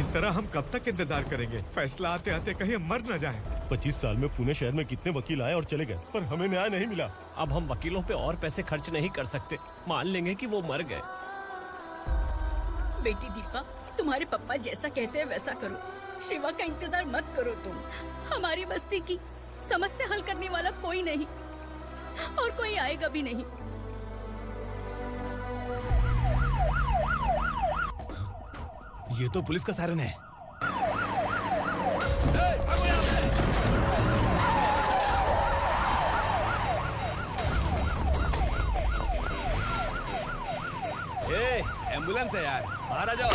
इस तरह हम कब तक इंतजार करेंगे? फैसला आते आते कहीं हम मर न जाएं। 25 साल में पुणे शहर में कितने वकील आए और चले गए, पर हमें न्याय नहीं मिला। अब हम वकीलों पे और पैसे खर्च नहीं कर सकते। मान लेंगे कि वो मर गए। बेटी दीपा, तुम्हारे पापा जैसा कहते हैं वैसा करो। शिवा का इंतजार मत करो तुम। हमारी बस्ती की समस्या हल करने वाला कोई नहीं और कोई आएगा भी नहीं। ये तो पुलिस का सायरन है। एम्बुलेंस है यार, बाहर आ जाओ।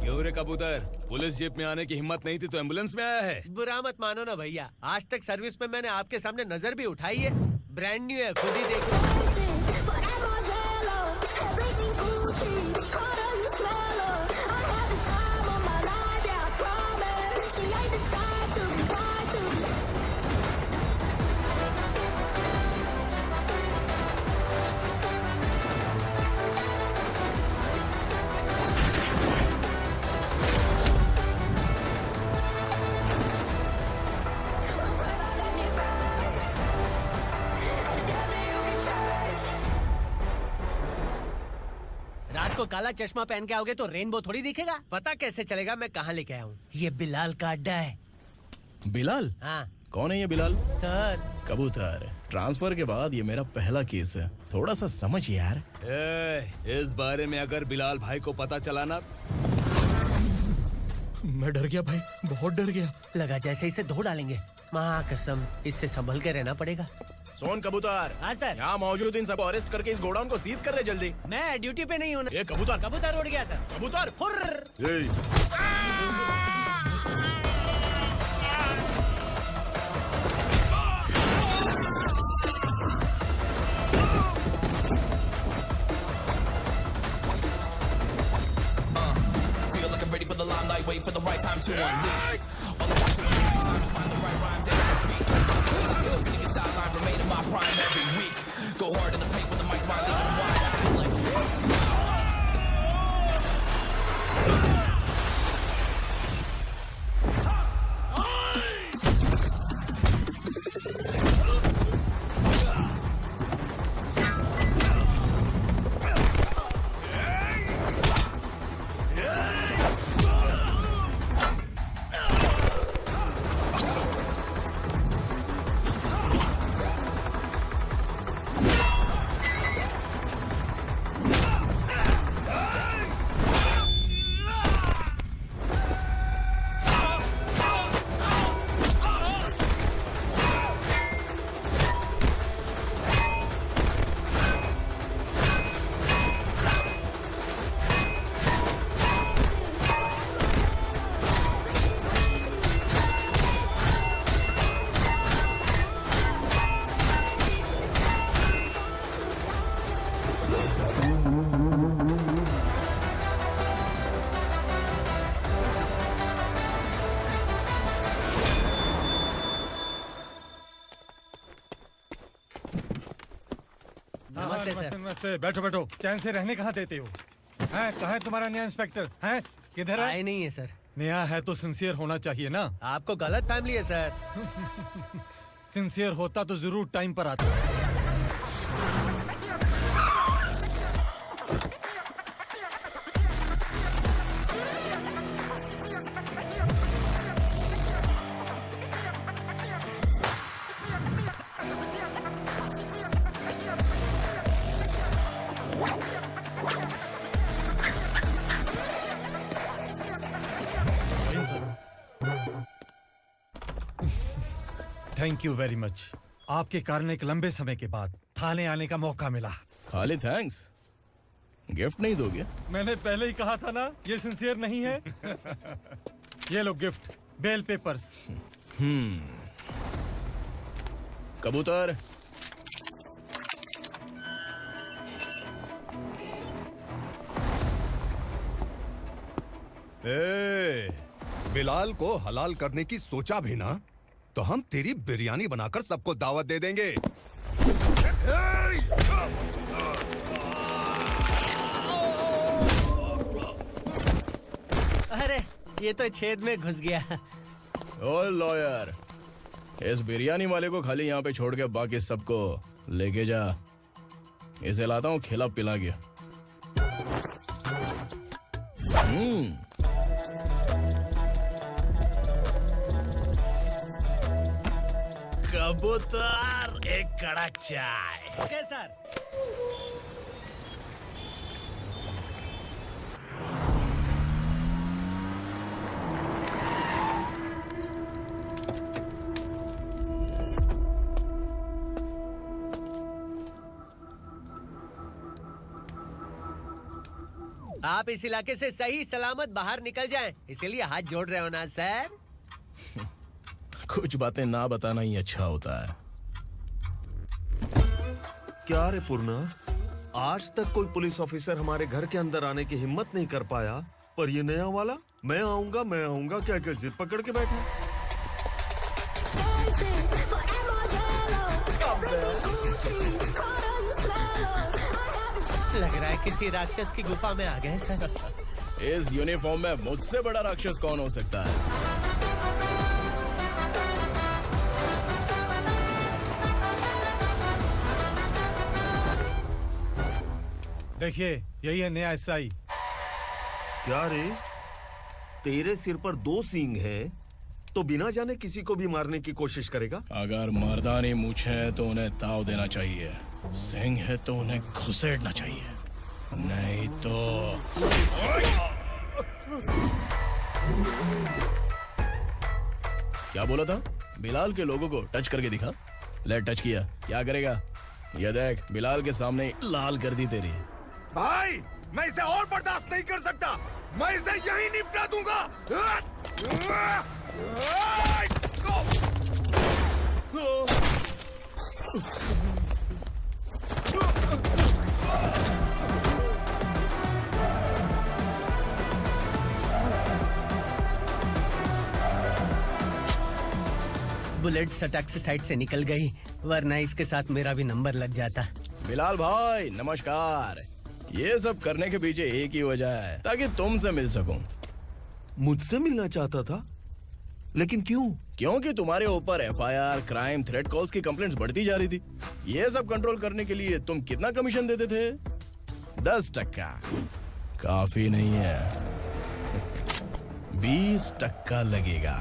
क्यों रे कबूतर, पुलिस जीप में आने की हिम्मत नहीं थी तो एम्बुलेंस में आया है? बुरा मत मानो ना भैया, आज तक सर्विस में मैंने आपके सामने नजर भी उठाई है। ब्रांड न्यू है, खुद ही देखो। रात को काला चश्मा पहन के आओगे तो रेनबो थोड़ी दिखेगा। पता कैसे चलेगा मैं कहाँ लेके आया हूँ? ये बिलाल का अड्डा है। बिलाल? हाँ कौन है ये बिलाल? सर, कबूतर, ट्रांसफर के बाद ये मेरा पहला केस है, थोड़ा सा समझ यार। इस बारे में अगर बिलाल भाई को पता चला ना। मैं डर गया भाई, बहुत डर गया। लगा जैसे इसे धो डालेंगे। माँ कसम, इससे संभल के रहना पड़ेगा। सोन कबूतर। हाँ सर। यहाँ मौजूद इन सबको अरेस्ट करके इस गोडाउन को सीज कर रहे जल्दी। मैं ड्यूटी पे नहीं हूँ। ये कबूतर। कबूतर उड़ गया सर। कबूतर फुर्र। Ready for the limelight, wait for the right time to unleash. All I got to do is find the right rhymes and beat. Niggas sideline remain in my prime every week. Go hard in the paint with the mic's my leading wide. I feel like shit. नमस्ते, बैठो बैठो। चैन से रहने कहाँ देते हो? हैं, कहाँ है तुम्हारा नया इंस्पेक्टर? हैं, किधर है? आए नहीं है सर। नया है तो सिंसियर होना चाहिए ना। आपको गलत फैमिली है सर। सिंसियर होता तो जरूर टाइम पर आता। Thank you very much. आपके कारण एक लंबे समय के बाद थाने आने का मौका मिला। खाली थैंक्स, गिफ्ट नहीं दोगे? मैंने पहले ही कहा था ना, ये सिंसियर नहीं है। ये लो गिफ्ट, बेल पेपर्स। कबूतर, बिलाल को हलाल करने की सोचा भी ना, तो हम तेरी बिरयानी बनाकर सबको दावत दे देंगे। अरे ये तो छेद में घुस गया। ओ लॉयर, इस बिरयानी वाले को खाली यहाँ पे छोड़ के बाकी सबको लेके जा। इसे लाता हूँ खिला पिला के। कबूतर, एक कड़क चाय। Okay sir. आप इस इलाके से सही सलामत बाहर निकल जाएं, इसीलिए हाथ जोड़ रहे हो ना सर? कुछ बातें ना बताना ही अच्छा होता है। क्या रे पूर्णा, आज तक कोई पुलिस ऑफिसर हमारे घर के अंदर आने की हिम्मत नहीं कर पाया, पर ये नया वाला मैं आऊंगा क्या क्या जिद पकड़ के बैठा। लग रहा है किसी राक्षस की गुफा में आ गए सर। इस यूनिफॉर्म में मुझसे बड़ा राक्षस कौन हो सकता है? देखिए यही है नया एसआई। क्या रे, तेरे सिर पर 2 सींग है तो बिना जाने किसी को भी मारने की कोशिश करेगा? अगर मर्दानी मूछें है तो उन्हें ताव देना चाहिए, सिंह है तो उन्हें घुसेड़ना चाहिए, नहीं तो। क्या बोला था? बिलाल के लोगों को टच करके दिखा। ले टच किया, क्या करेगा? ये देख, बिलाल के सामने लाल कर दी तेरी। भाई, मैं इसे और बर्दाश्त नहीं कर सकता। मैं इसे यहीं निपटा दूंगा। बुलेट सटक से साइड से निकल गई, वरना इसके साथ मेरा भी नंबर लग जाता। बिलाल भाई नमस्कार। ये सब करने के पीछे एक ही वजह है, ताकि तुमसे मिल सकूं। मुझसे मिलना चाहता था, लेकिन क्यों? क्योंकि तुम्हारे ऊपर एफआईआर, क्राइम, थ्रेट कॉल्स की कंप्लेंट्स बढ़ती जा रही थी। ये सब कंट्रोल करने के लिए तुम कितना कमीशन देते थे? 10%। काफी नहीं है, 20% लगेगा।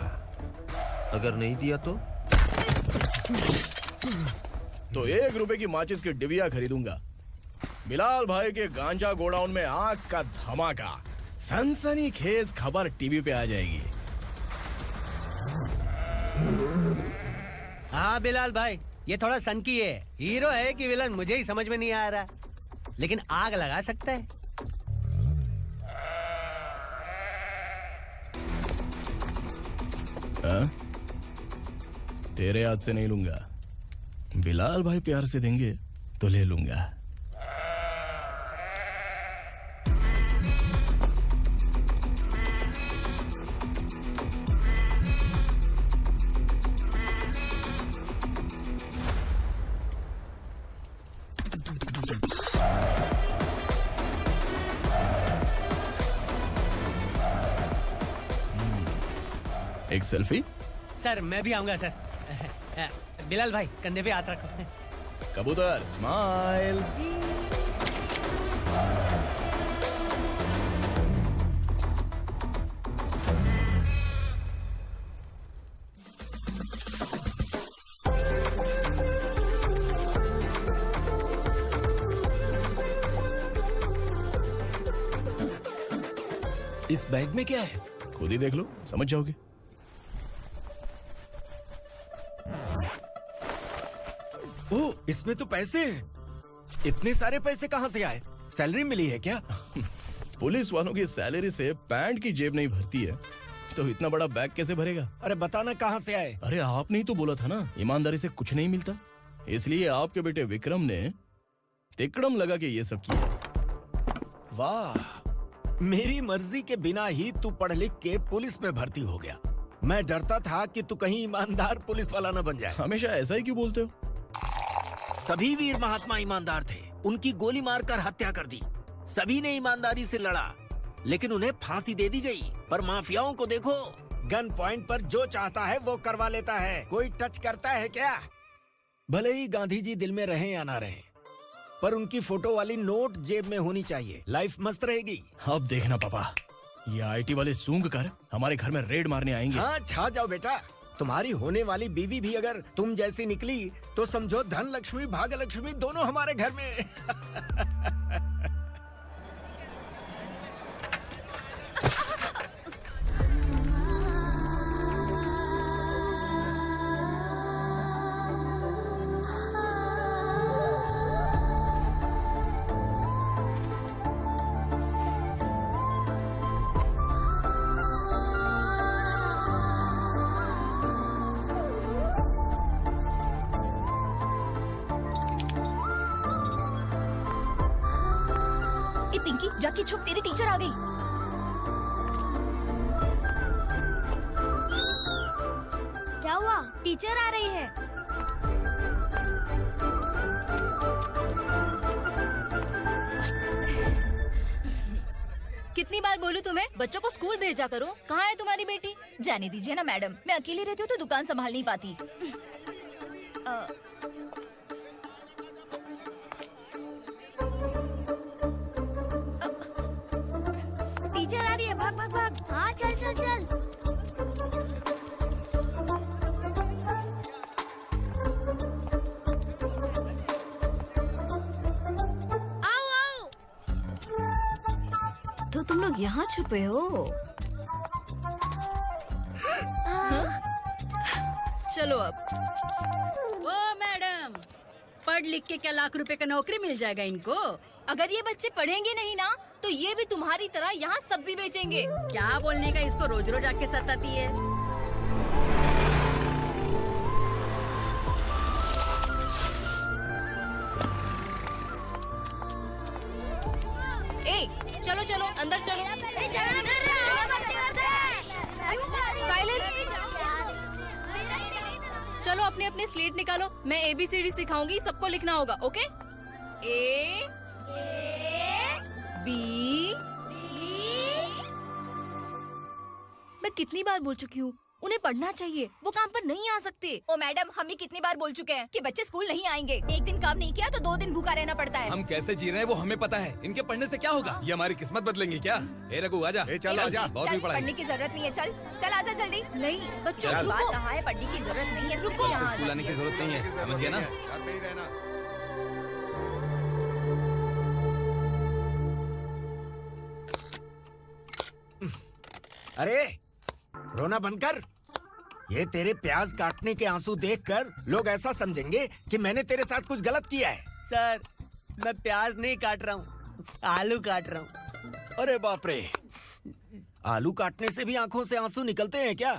अगर नहीं दिया तो 1 रुपए की माचिस की डिबिया खरीदूंगा। बिलाल भाई के गांजा गोडाउन में आग का धमाका, सनसनीखेज खबर टीवी पे आ जाएगी। हाँ बिलाल भाई, ये थोड़ा सनकी है। हीरो है कि विलन मुझे ही समझ में नहीं आ रहा, लेकिन आग लगा सकता है। हाँ? तेरे हाथ से नहीं लूंगा, बिलाल भाई प्यार से देंगे तो ले लूंगा। एक सेल्फी? सर मैं भी आऊंगा सर। बिलाल भाई कंधे पे हाथ रखो। कबूतर स्माइल। इस बैग में क्या है? खुद ही देख लो, समझ जाओगे। ओह, इसमें तो पैसे हैं। इतने सारे पैसे कहाँ से आए? सैलरी मिली है क्या? पुलिस वालों की सैलरी से पैंट की जेब नहीं भरती है, तो इतना बड़ा बैग कैसे भरेगा? अरे बताना कहाँ से आए? अरे आपने ही तो बोला था ना, ईमानदारी से कुछ नहीं मिलता। इसलिए आपके बेटे विक्रम ने तिकड़म लगा के ये सब किया। वाह, मेरी मर्जी के बिना ही तू पढ़ लिख के पुलिस में भर्ती हो गया। मैं डरता था कि तू कहीं ईमानदार पुलिस वाला न बन जाए। हमेशा ऐसा ही क्यों बोलते हो? सभी वीर महात्मा ईमानदार थे, उनकी गोली मारकर हत्या कर दी। सभी ने ईमानदारी से लड़ा, लेकिन उन्हें फांसी दे दी गई। पर माफियाओं को देखो, गन पॉइंट पर जो चाहता है वो करवा लेता है। कोई टच करता है क्या? भले ही गांधी जी दिल में रहे या ना रहे, पर उनकी फोटो वाली नोट जेब में होनी चाहिए। लाइफ मस्त रहेगी। अब देखना पापा, ये आईटी वाले सूंघ कर हमारे घर में रेड मारने आएंगे। हाँ, छा जाओ बेटा। तुम्हारी होने वाली बीवी भी अगर तुम जैसी निकली तो समझो धन लक्ष्मी भाग्य लक्ष्मी दोनों हमारे घर में। ए पिंकी, जाके छुप, तेरी टीचर आ गई। क्या हुआ? टीचर आ रही है। कितनी बार बोलूं तुम्हें, बच्चों को स्कूल भेजा करो। कहाँ है तुम्हारी बेटी? जाने दीजिए ना मैडम, मैं अकेली रहती हूँ तो दुकान संभाल नहीं पाती। टीचर आ रही है, भाग भाग भाग। हाँ चल चल चल। आओ आओ। तो तुम लोग यहाँ छुपे हो? चलो अब। ओ मैडम, पढ़ लिख के क्या लाख रुपए का नौकरी मिल जाएगा इनको? अगर ये बच्चे पढ़ेंगे नहीं ना तो ये भी तुम्हारी तरह यहाँ सब्जी बेचेंगे। क्या बोलने का, इसको रोज रोज आके सताती है। ए, चलो चलो अंदर चलो। साइलेंस। चलो अपने अपने स्लेट निकालो, मैं ABCD सिखाऊंगी, सबको लिखना होगा। ओके? A B। मैं कितनी बार बोल चुकी हूँ, उन्हें पढ़ना चाहिए, वो काम पर नहीं आ सकते। ओ मैडम, हम ही कितनी बार बोल चुके हैं कि बच्चे स्कूल नहीं आएंगे। एक दिन काम नहीं किया तो 2 दिन भूखा रहना पड़ता है। हम कैसे जी रहे हैं वो हमें पता है, इनके पढ़ने से क्या होगा? ये हमारी किस्मत बदलेंगे क्या? ए रघु आजा। चल आजा। बहुत भी पढ़ाई। पढ़ने की जरूरत नहीं है, चल चल आजा जल्दी। नहीं बच्चों, बात कहा है, पढ़ने की जरूरत नहीं है, रुको। से स्कूल आने की जरूरत नहीं है, समझ गया ना? घर पे ही रहना। अरे रोना बंद कर। ये तेरे प्याज काटने के आंसू देखकर लोग ऐसा समझेंगे कि मैंने तेरे साथ कुछ गलत किया है। सर, मैं प्याज नहीं काट रहा हूँ, आलू काट रहा हूँ। अरे बाप रे, आलू काटने से भी आंखों से आंसू निकलते हैं क्या?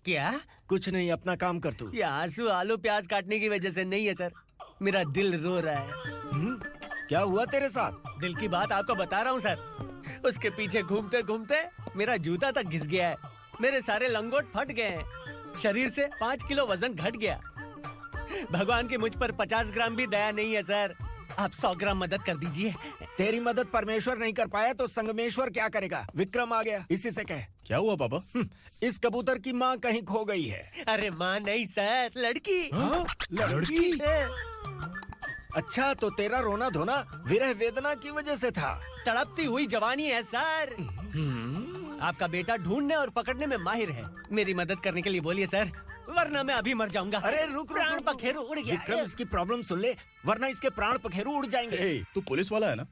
क्या? कुछ नहीं, अपना काम कर तू। ये आंसू आलू प्याज काटने की वजह से नहीं है सर, मेरा दिल रो रहा है। क्या हुआ तेरे साथ? दिल की बात आपको बता रहा हूँ सर। उसके पीछे घूमते घूमते मेरा जूता तक घिस गया है, मेरे सारे लंगोट फट गए हैं, शरीर से 5 किलो वजन घट गया। भगवान की मुझ पर 50 ग्राम भी दया नहीं है सर, आप 100 ग्राम मदद कर दीजिए। तेरी मदद परमेश्वर नहीं कर पाया तो संगमेश्वर क्या करेगा? विक्रम आ गया, इसी से कह। क्या हुआ पापा? इस कबूतर की माँ कहीं खो गई है। अरे माँ नहीं सर, लड़की। लड़की? अच्छा, तो तेरा रोना धोना विरह वेदना की वजह से था। तड़पती हुई जवानी है सर। आपका बेटा ढूंढने और पकड़ने में माहिर है, मेरी मदद करने के लिए बोलिए सर, वरना मैं अभी मर जाऊंगा। अरे रुक, प्राण पखेरु उड़ गया। विक्रम, इसकी प्रॉब्लम सुन ले, वरना इसके प्राण पखेरु उड़ जाएंगे। तू पुलिस वाला है ना,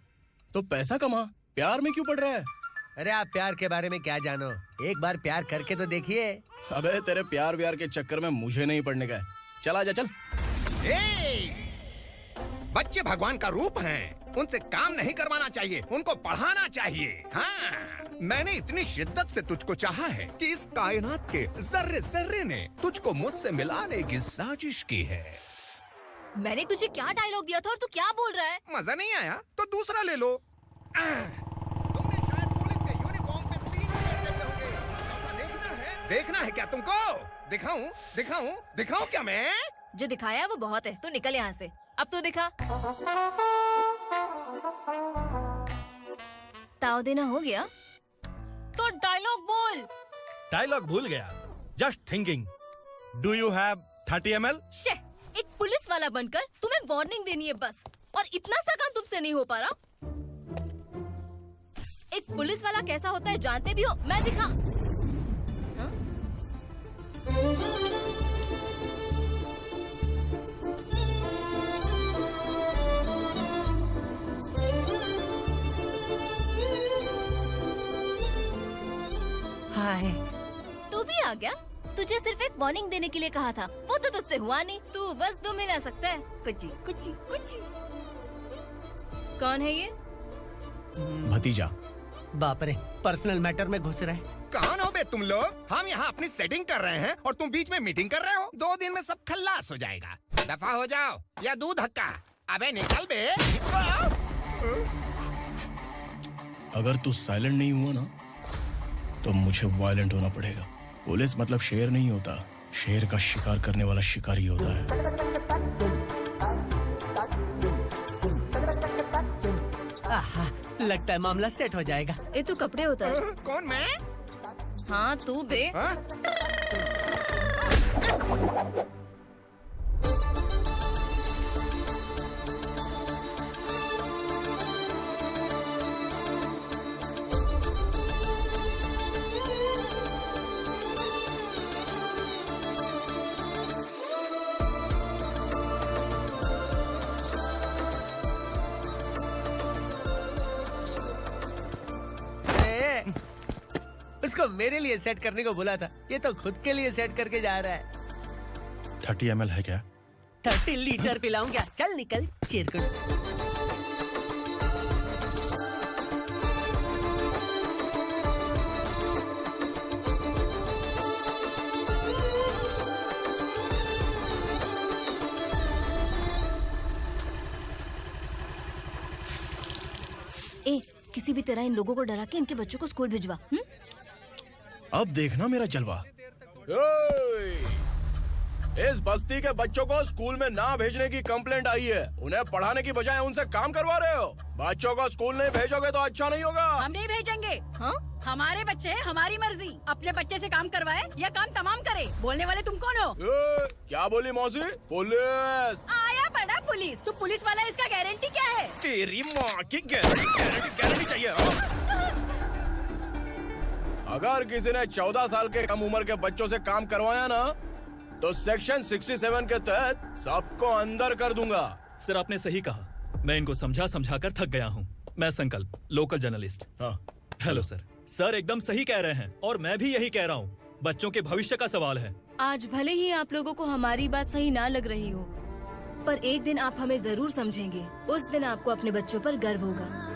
तो पैसा कमा, प्यार में क्यों पड़ रहा है? अरे आप प्यार के बारे में क्या जानो, एक बार प्यार करके तो देखिए। अबे तेरे प्यार व्यार के चक्कर में मुझे नहीं पड़ने का है, चल आजा चल। बच्चे भगवान का रूप हैं, उनसे काम नहीं करवाना चाहिए, उनको पढ़ाना चाहिए। हाँ, मैंने इतनी शिद्दत से तुझको चाहा है कि इस कायनात के जर्रे जर्रे ने तुझको मुझसे मिलाने की साजिश की है। मैंने तुझे क्या डायलॉग दिया था और तू क्या बोल रहा है? मजा नहीं आया तो दूसरा ले लो। तुमने शायद पुलिस के यूनिफॉर्म पे 3 शर्ट देखे होंगे। देखना है क्या तुमको? दिखाऊं दिखाऊं दिखाऊं क्या मैं? जो दिखाया वो बहुत है, तू निकल यहाँ से। अब तो दिखा। ताव देना हो गया? डायलॉग बोल। डायलॉग भूल गया। Just thinking, do you have 30 ml? शे, एक पुलिस वाला बनकर तुम्हें वार्निंग देनी है बस, और इतना सा काम तुमसे नहीं हो पा रहा। एक पुलिस वाला कैसा होता है जानते भी हो? मैं दिखा। हाय। तू भी आ गया? तुझे सिर्फ एक वार्निंग देने के लिए कहा था, वो तो तुझसे हुआ नहीं। तू बस दुम हिला सकता है। कुची कुची कुची। कौन है ये? भतीजा। बाप रे, पर्सनल मैटर में घुस रहे। कौन हो बे तुम लोग? हम यहाँ अपनी सेटिंग कर रहे हैं और तुम बीच में मीटिंग कर रहे हो। 2 दिन में सब खल्लास हो जाएगा। दफा हो जाओ या दूध धक्का। अबे निकल बे। अगर तू साइलेंट नहीं हुआ ना तो मुझे वायलेंट होना पड़ेगा। पुलिस मतलब शेर नहीं होता, शेर का शिकार करने वाला शिकारी होता है। आहा, लगता है मामला सेट हो जाएगा। ये तू कपड़े उतार। कौन मैं? हाँ तू बे। उसको मेरे लिए सेट करने को बोला था, ये तो खुद के लिए सेट करके जा रहा है। 30 ml है क्या? 30 लीटर पिलाऊं क्या? चल निकल चिरकुट। ए, किसी भी तरह इन लोगों को डरा के इनके बच्चों को स्कूल भिजवा। अब देखना मेरा जलवा। इस बस्ती के बच्चों को स्कूल में ना भेजने की कंप्लेंट आई है। उन्हें पढ़ाने की बजाय उनसे काम करवा रहे हो। बच्चों को स्कूल नहीं भेजोगे तो अच्छा नहीं होगा। हम नहीं भेजेंगे। हाँ? हमारे बच्चे हमारी मर्जी। अपने बच्चे से काम करवाए या काम तमाम करे। बोलने वाले तुम कौन हो? क्या बोली मौसी? पुलिस आया बड़ा पुलिस। तू पुलिस वाला, इसका गारंटी क्या है? तेरी माँ की गारंटी चाहिए। अगर किसी ने 14 साल के कम उम्र के बच्चों से काम करवाया ना तो सेक्शन 67 के तहत सबको अंदर कर दूंगा। सर आपने सही कहा। मैं इनको समझा कर थक गया हूँ। मैं संकल्प, लोकल जर्नलिस्ट। हाँ। Hello sir. सर एकदम सही कह रहे हैं और मैं भी यही कह रहा हूँ। बच्चों के भविष्य का सवाल है। आज भले ही आप लोगों को हमारी बात सही ना लग रही हो, पर एक दिन आप हमें जरूर समझेंगे। उस दिन आपको अपने बच्चों पर गर्व होगा।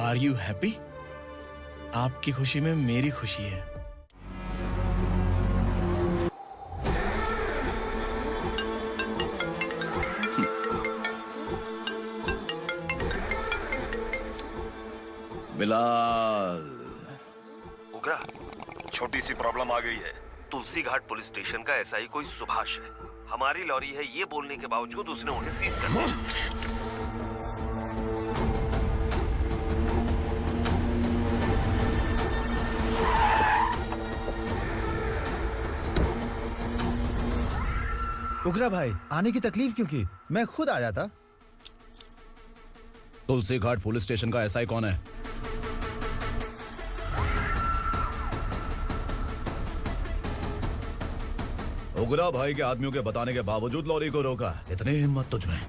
Are you happy? आपकी खुशी में मेरी खुशी है। बिलाल। उगरा, छोटी सी प्रॉब्लम आ गई है। तुलसी घाट पुलिस स्टेशन का एसआई कोई सुभाष है। हमारी लॉरी है ये बोलने के बावजूद उसने उन्हें सीज कर दिया। उगरा भाई, आने की तकलीफ क्यों की? मैं खुद आ जाता। तुलसी घाट पुलिस स्टेशन का एसआई कौन है? उगरा भाई के आदमियों के बताने के बावजूद लॉरी को रोका। इतनी हिम्मत तुझमें?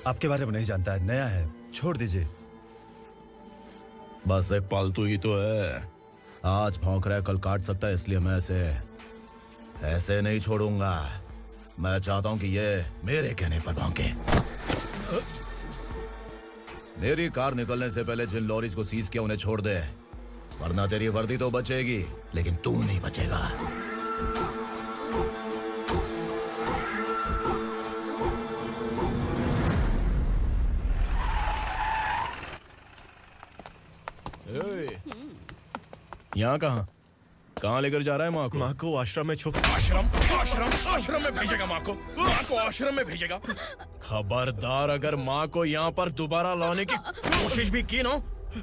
आपके बारे में नहीं जानता है, नया है, छोड़ दीजिए। बस एक पालतू ही तो है। आज भौंक रहा है, कल काट सकता है, इसलिए मैं ऐसे नहीं छोड़ूंगा। मैं चाहता हूं कि ये मेरे कहने पर भौंके। मेरी कार निकलने से पहले जिन लॉरीज को सीज किया उन्हें छोड़ दे, वरना तेरी वर्दी तो बचेगी लेकिन तू नहीं बचेगा। यहाँ कहाँ लेकर जा रहा है माँ को? माँ को आश्रम में आश्रम में भेजेगा माँ को आश्रम में भेजेगा। खबरदार, अगर माँ को यहाँ पर दोबारा लाने की कोशिश भी की ना,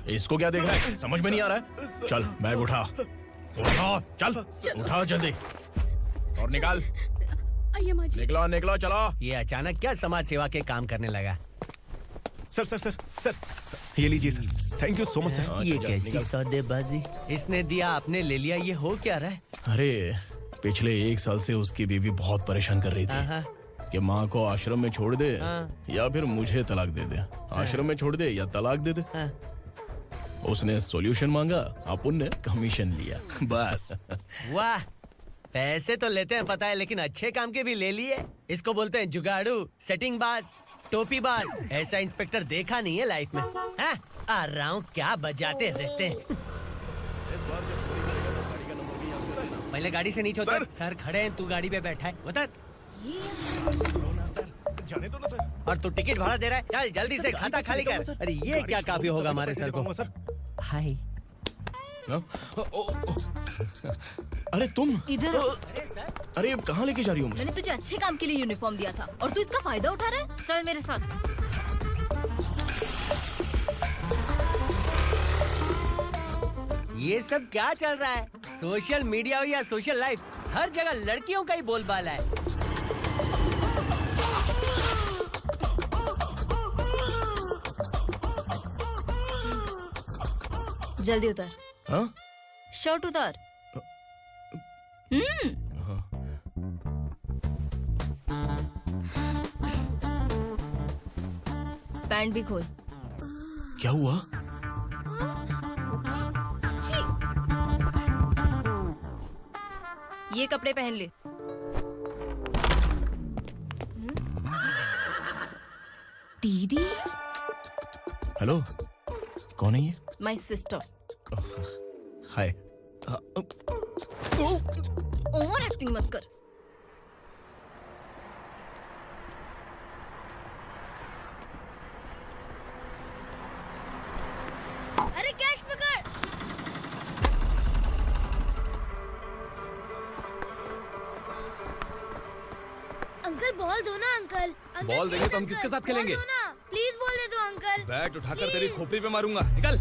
इसको क्या देख रहा है, समझ में नहीं आ रहा है? चल बैग उठा, चल उठा जल्दी और निकाल। निकला चला। ये अचानक क्या समाज सेवा के काम करने लगा? सर ये लीजिए sir, thank you so much sir. ये कैसी सौदेबाजी? इसने दिया, आपने ले लिया, ये हो क्या रहा है? अरे पिछले 1 साल से उसकी बीवी बहुत परेशान कर रही थी कि माँ को आश्रम में छोड़ दे या फिर मुझे तलाक दे दे। आश्रम में छोड़ दे या तलाक दे दे। उसने सॉल्यूशन मांगा, अपन ने कमीशन लिया, बस। वाह, पैसे तो लेते हैं पता है, लेकिन अच्छे काम के भी ले लिए। इसको बोलते हैं जुगाड़ू, सेटिंग बाज, टोपी बाज। ऐसा इंस्पेक्टर देखा नहीं है लाइफ में। हाँ? आ रहा हूँ, क्या बजाते रहते हैं। पहले गाड़ी से नीचे उतर। सर खड़े हैं, तू गाड़ी पे बैठा है, उतर। जाने दो ना सर। और तू टिकट भाड़ा दे रहा है, चल जल्दी से खाता खाली कर। अरे ये क्या काफी होगा हमारे सर को। हाय। अरे तुम इधर। अरे अब कहाँ लेके जा रही हो मुझे? मैंने तुझे अच्छे काम के लिए यूनिफॉर्म दिया था और तू इसका फायदा उठा रहा है। चल मेरे साथ। ये सब क्या चल रहा है? सोशल मीडिया हो या सोशल लाइफ, हर जगह लड़कियों का ही बोलबाला है। जल्दी उतर। हाँ? शर्ट उतार। पैंट भी खोल। क्या हुआ? ये कपड़े पहन ले। दीदी। हेलो, कौन है ये? My sister. Hi. Over acting मत कर। अरे कैश पकड़। अंकल बॉल दो ना अंकल। बॉल देंगे तो हम किसके साथ खेलेंगे? प्लीज बॉल दे दो अंकल। बैट उठाकर तेरी खोपड़ी पे मारूंगा, निकल।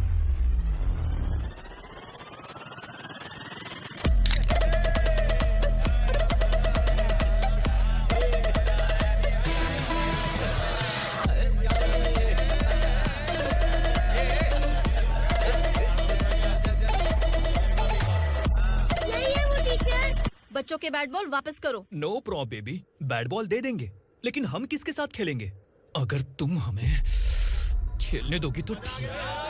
बच्चों के बैट बॉल वापस करो। No problem baby, bat ball दे देंगे, लेकिन हम किसके साथ खेलेंगे? अगर तुम हमें खेलने दोगी तो ठीक है।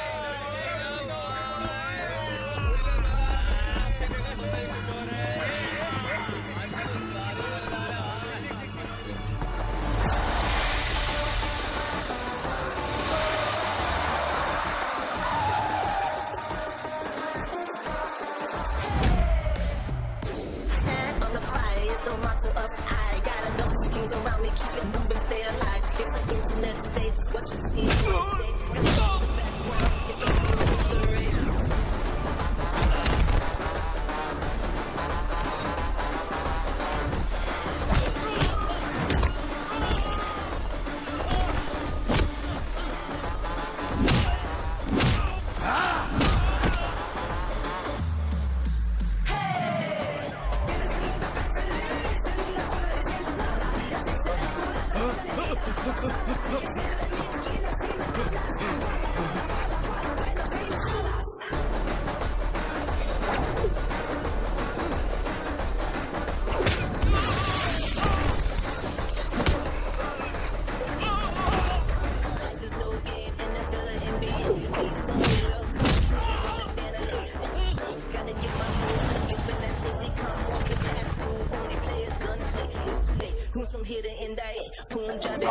from here to end day. Punjabi.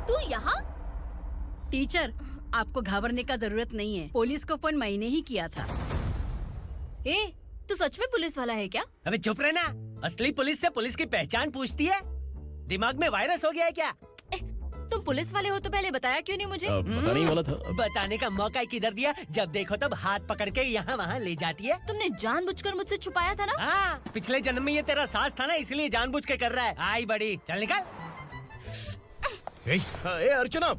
तू यहाँ? टीचर, आपको घबराने का जरूरत नहीं है। पुलिस को फोन मैंने ही किया था। ए, तू सच में पुलिस वाला है क्या? अबे चुप रहना। असली पुलिस से पुलिस की पहचान पूछती है? दिमाग में वायरस हो गया है क्या? तुम पुलिस वाले हो तो पहले बताया क्यों नहीं मुझे? बताने ही वाला था। बताने का मौका किधर दिया? जब देखो तब हाथ पकड़ के यहाँ वहाँ ले जाती है। तुमने जानबूझकर मुझसे छुपाया था ना? हाँ, पिछले जन्म में ये तेरा सास था ना, इसलिए जानबूझ के कर रहा है। आई बड़ी, चल निकल। ए अर्चना,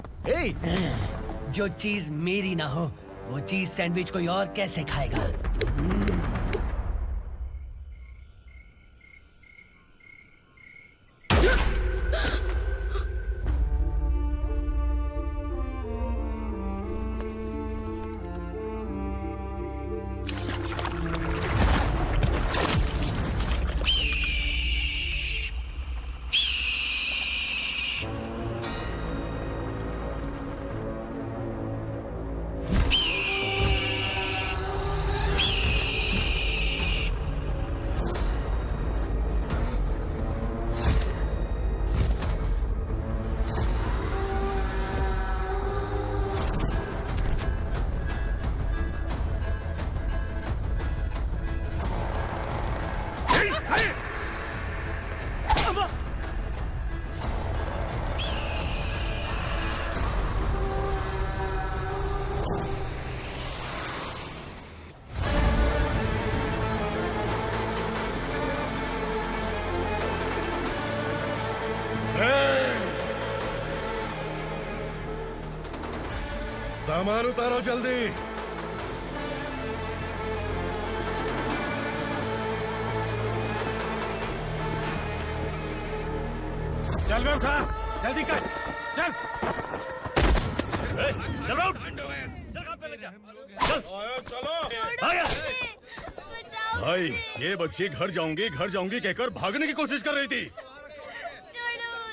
जो चीज मेरी ना हो वो चीज सैंडविच कोई और कैसे खाएगा? सामान उतारो जल्दी। चल बे उठा, जल्दी कर, चल। चल आउट। भाई, ये बच्ची घर जाऊंगी कहकर भागने की कोशिश कर रही थी।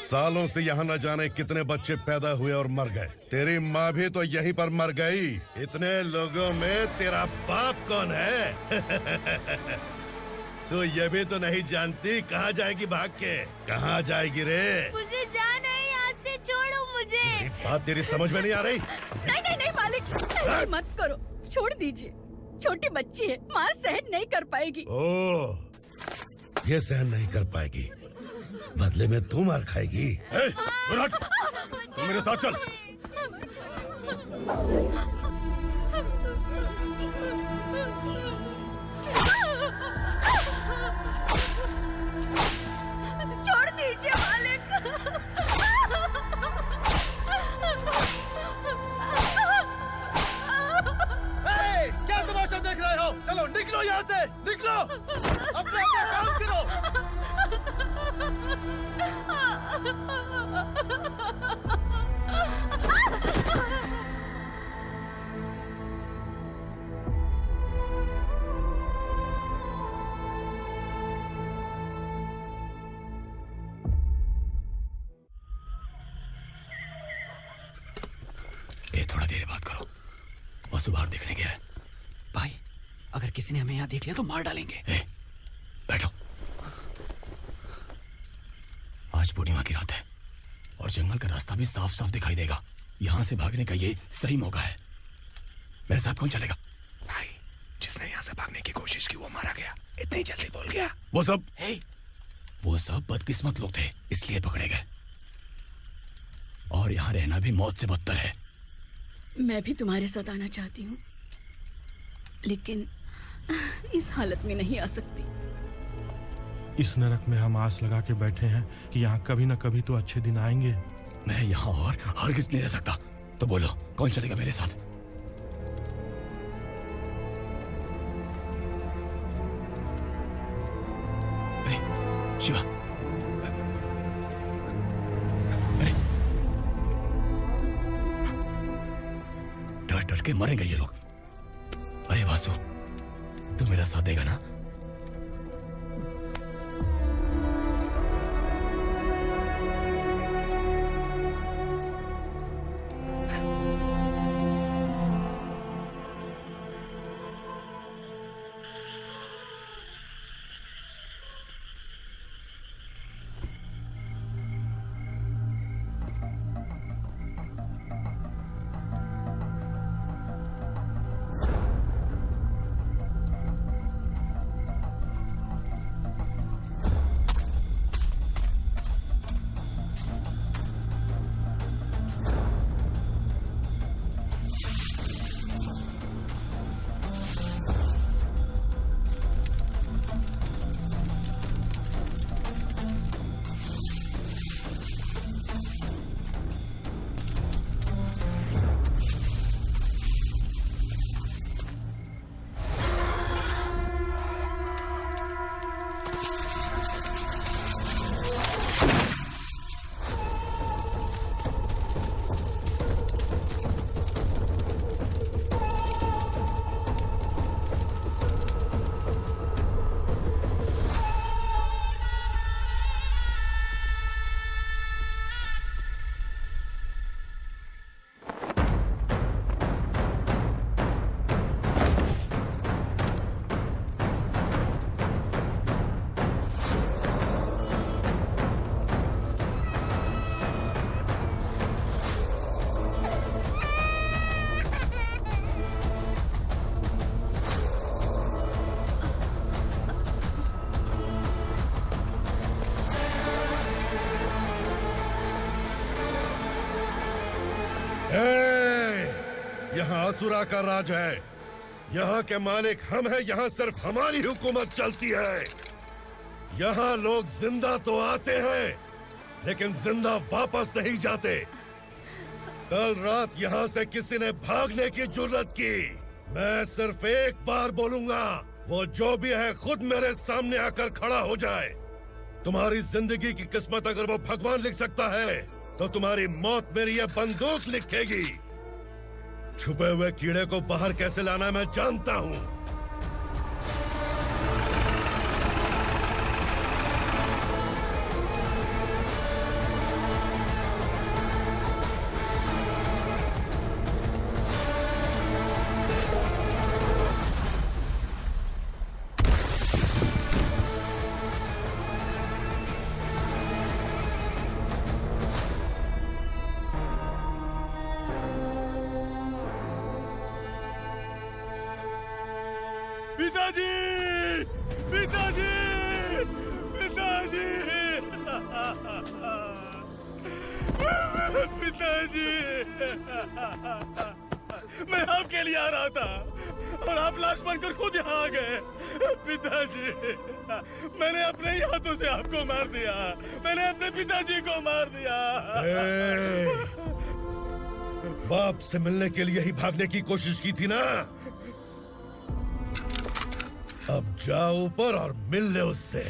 सालों से यहाँ न जाने कितने बच्चे पैदा हुए और मर गए। तेरी माँ भी तो यहीं पर मर गई। इतने लोगों में तेरा बाप कौन है? तू ये भी तो नहीं जानती कहाँ जाएगी भाग के? कहाँ जाएगी रे? मुझे जाना है, यहाँ से छोड़ो मुझे। बात तेरी समझ में नहीं आ रही? नहीं मालिक, ऐसे मत करो, छोड़ दीजिए। छोटी बच्ची है, माँ सहन नहीं कर पाएगी। ओह, ये सहन नहीं कर पाएगी, बदले में तू मार खाएगी। तू मेरे साथ चल। छोड़ दीजिए मालिक। क्या तमाशा देख रहे हो? चलो निकलो यहाँ से, निकलो। अपना काम करो। ए, थोड़ा देर बात करो। वसु बाहर देखने गया है। भाई, अगर किसी ने हमें यहाँ देख लिया तो मार डालेंगे। बैठो। आज पूर्णिमा की रात है और जंगल का रास्ता भी साफ साफ दिखाई देगा। यहाँ से भागने का ये सही मौका है। मेरे साथ कौन चलेगा? भाई, जिसने यहाँ से भागने की कोशिश की वो मारा गया। इतनी जल्दी बोल गया। वो सब बदकिस्मत लोग थे, इसलिए पकड़े गए। और यहाँ रहना भी मौत से बदतर है। मैं भी तुम्हारे साथ आना चाहती हूँ, लेकिन इस हालत में नहीं आ सकती। इस नरक में हम आस लगा के बैठे हैं कि यहाँ कभी न कभी तो अच्छे दिन आएंगे। मैं यहाँ और हरगिज़ नहीं रह सकता। तो बोलो, कौन चलेगा मेरे साथ? अरे शिवा, अरे डर डर के मरेंगे ये लोग। अरे वासु, तू मेरा साथ देगा ना? यहाँ असुरा का राज है। यहाँ के मालिक हम हैं, यहाँ सिर्फ हमारी हुकूमत चलती है। यहाँ लोग जिंदा तो आते हैं लेकिन जिंदा वापस नहीं जाते। कल रात यहाँ से किसी ने भागने की जुर्रत की, मैं सिर्फ एक बार बोलूंगा, वो जो भी है खुद मेरे सामने आकर खड़ा हो जाए। तुम्हारी जिंदगी की किस्मत अगर वो भगवान लिख सकता है तो तुम्हारी मौत मेरी ये बंदूक लिखेगी। छुपे हुए कीड़े को बाहर कैसे लाना मैं जानता हूँ। पिताजी, पिताजी, पिताजी, पिताजी, मैं आपके लिए आ रहा था और आप लाश बनकर खुद यहाँ आ गए। पिताजी, मैंने अपने ही हाथों से आपको मार दिया, मैंने अपने पिताजी को मार दिया। बाप से मिलने के लिए ही भागने की कोशिश की थी ना? अब जाओ ऊपर और मिल ले उससे।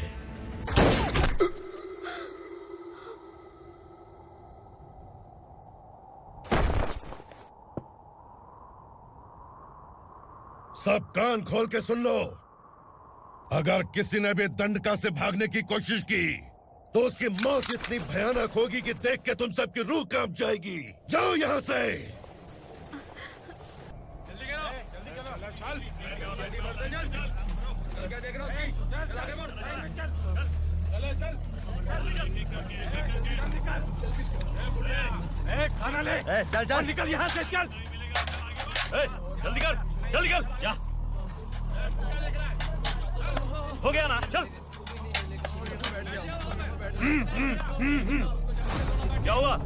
सब कान खोल के सुन लो। अगर किसी ने भी दंडका से भागने की कोशिश की तो उसकी मौत इतनी भयानक होगी कि देख के तुम सबकी रूह कांप जाएगी। जाओ यहाँ से। खाना ले। चल चल निकल यहाँ से, चल। जल्दी कर, जल्दी कर। क्या हो गया ना? चल। क्या हुआ?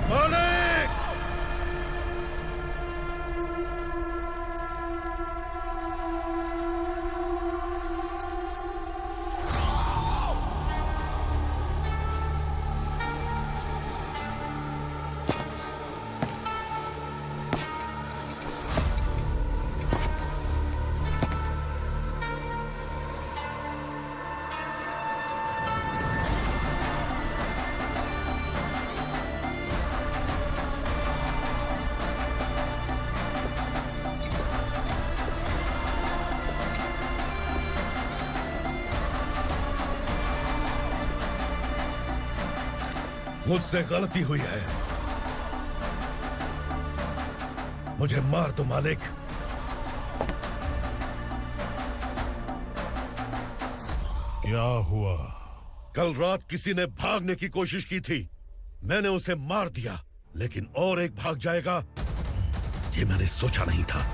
मालिक! मुझसे गलती हुई है, मुझे मार दो मालिक। क्या हुआ? कल रात किसी ने भागने की कोशिश की थी, मैंने उसे मार दिया, लेकिन और एक भाग जाएगा ये मैंने सोचा नहीं था।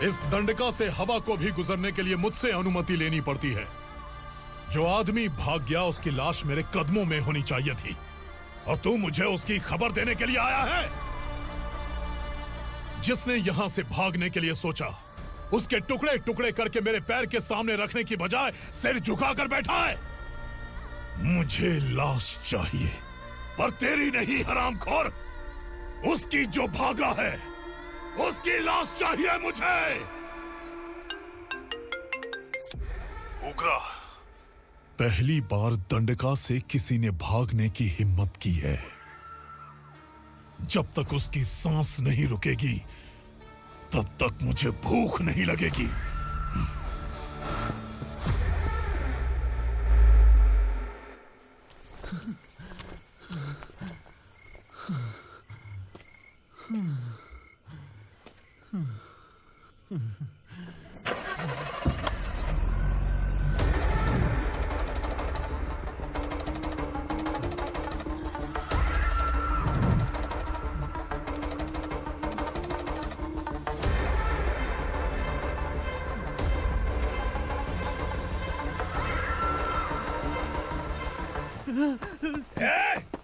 इस दंडका से हवा को भी गुजरने के लिए मुझसे अनुमति लेनी पड़ती है। जो आदमी भाग गया उसकी लाश मेरे कदमों में होनी चाहिए थी और तू मुझे उसकी खबर देने के लिए आया है। जिसने यहां से भागने के लिए सोचा उसके टुकड़े टुकड़े करके मेरे पैर के सामने रखने की बजाय सिर झुकाकर बैठा है। मुझे लाश चाहिए, पर तेरी नहीं हरामखोर, उसकी जो भागा है उसकी लाश चाहिए मुझे। उग्रा, पहली बार दंडका से किसी ने भागने की हिम्मत की है। जब तक उसकी सांस नहीं रुकेगी तब तक मुझे भूख नहीं लगेगी।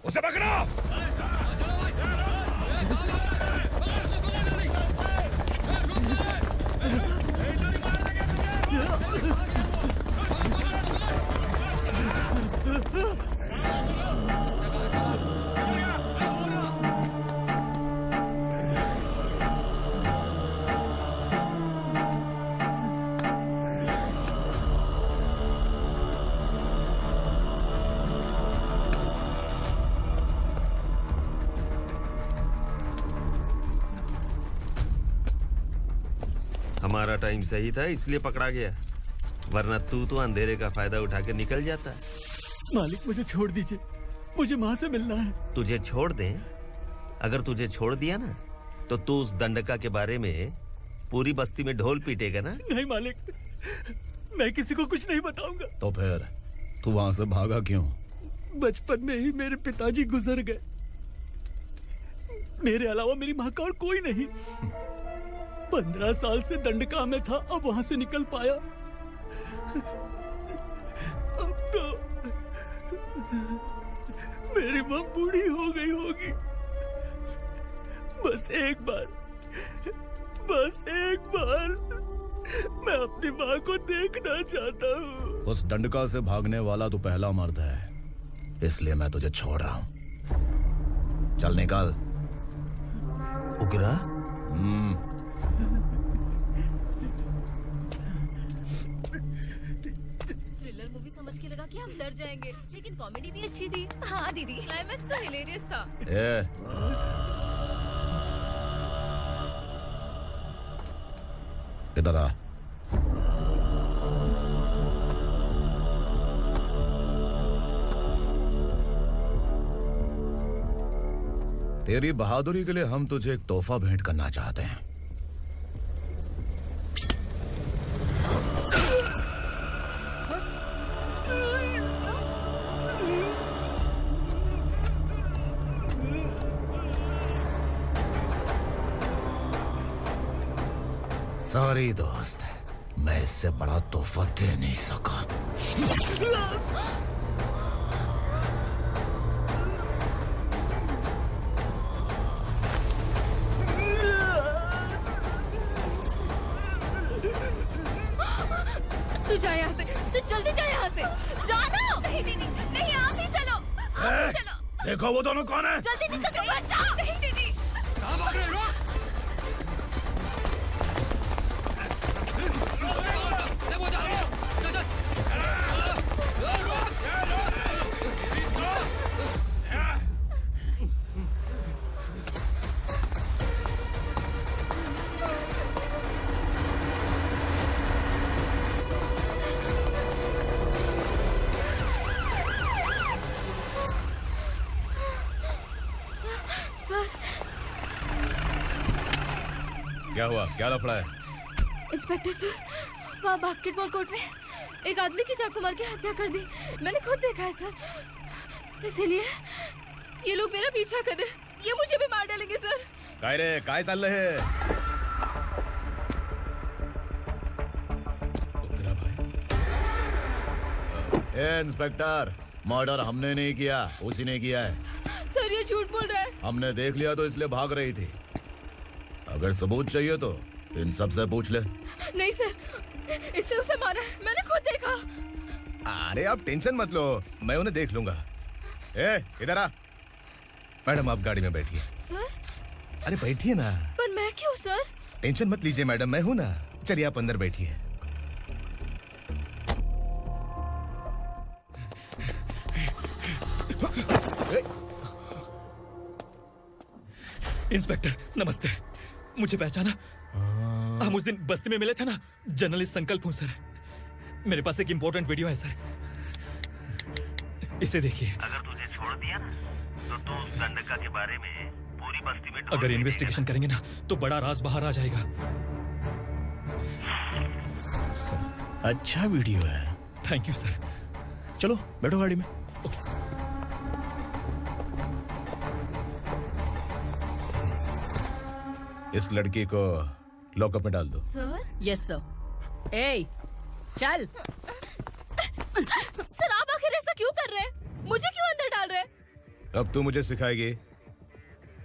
उसे पकड़ो। हमारा टाइम सही था इसलिए पकड़ा गया, वरना तू तो अंधेरे का फायदा उठा के निकल जाता। मालिक मुझे छोड़ दीजिए, मुझे माँ से मिलना है। तुझे छोड़ दें? अगर तुझे छोड़ दिया ना तो तू उस दंडका के बारे में पूरी बस्ती में ढोल पीटेगा ना। नहीं मालिक, मैं किसी को कुछ नहीं बताऊंगा। तो फिर तू वहां से भागा क्यों? बचपन में ही मेरे पिताजी गुजर गए, मेरे अलावा मेरी माँ का और कोई नहीं। 15 साल से दंडका में था, अब वहां से निकल पाया। अब तो मेरी माँ बूढ़ी हो गई होगी। बस एक बार मैं अपनी माँ को देखना चाहता हूँ। उस दंडका से भागने वाला तू पहला मर्द है, इसलिए मैं तुझे छोड़ रहा हूँ। चल निकल। उग्रा? थ्रिलर मूवी समझ के लगा कि हम डर जाएंगे, लेकिन कॉमेडी भी अच्छी थी। हाँ दीदी, क्लाइमैक्स तो हिलेरियस था। इधर आ। तेरी बहादुरी के लिए हम तुझे एक तोहफा भेंट करना चाहते हैं। सॉरी दोस्त, मैं इससे बड़ा तोहफा दे नहीं सका। तू जा यहाँ से, तू जल्दी जा यहाँ से। जानो। नहीं दीदी, नहीं आप ही चलो, आप ही चलो। देखो वो दोनों कौन है? जल्दी निकल के मत जाओ। नहीं दीदी। कहाँ भाग रहे हो? क्या हुआ? क्या लफड़ा है? इंस्पेक्टर सर, वहाँ बास्केटबॉल कोर्ट में एक आदमी की चाकू मार के हत्या कर दी। मैंने खुद देखा है सर, इसीलिए ये लोग मेरा पीछा कर रहे हैं। ये मुझे भी मार डालेंगे सर। काय रे, काय चाल रहे हैं? इंस्पेक्टर, मर्डर हमने नहीं किया, उसी ने किया है। सर ये झूठ बोल रहा है। हमने देख लिया तो इसलिए भाग रही थी। अगर सबूत चाहिए तो इन सब से पूछ ले। नहीं सर, इसने उसे मारा है, मैंने खुद देखा। अरे आप टेंशन मत लो, मैं उन्हें देख लूंगा। इधर आ। मैडम आप गाड़ी में बैठिए। सर? अरे बैठिए ना। पर मैं क्यों सर? टेंशन मत लीजिए मैडम, मैं हूं ना। चलिए आप अंदर बैठिए। इंस्पेक्टर नमस्ते, मुझे पहचाना? हम उस दिन बस्ती में मिले थे ना। जर्नलिस्ट संकल्प हूँ सर। मेरे पास एक इम्पोर्टेंट वीडियो है सर, इसे देखिए। अगर तुझे छोड़ दिया ना तो तू उस दंडका के बारे में पूरी बस्ती में अगर इन्वेस्टिगेशन करेंगे ना तो बड़ा राज बाहर आ जाएगा। अच्छा वीडियो है। Thank you sir. चलो बैठो गाड़ी में। इस लड़की को लॉकअप में डाल दो। सर? Yes sir. ए चल। सर आप आखिर ऐसा क्यों कर रहे हैं? मुझे क्यों अंदर डाल रहे हैं? अब तू मुझे सिखाएगी?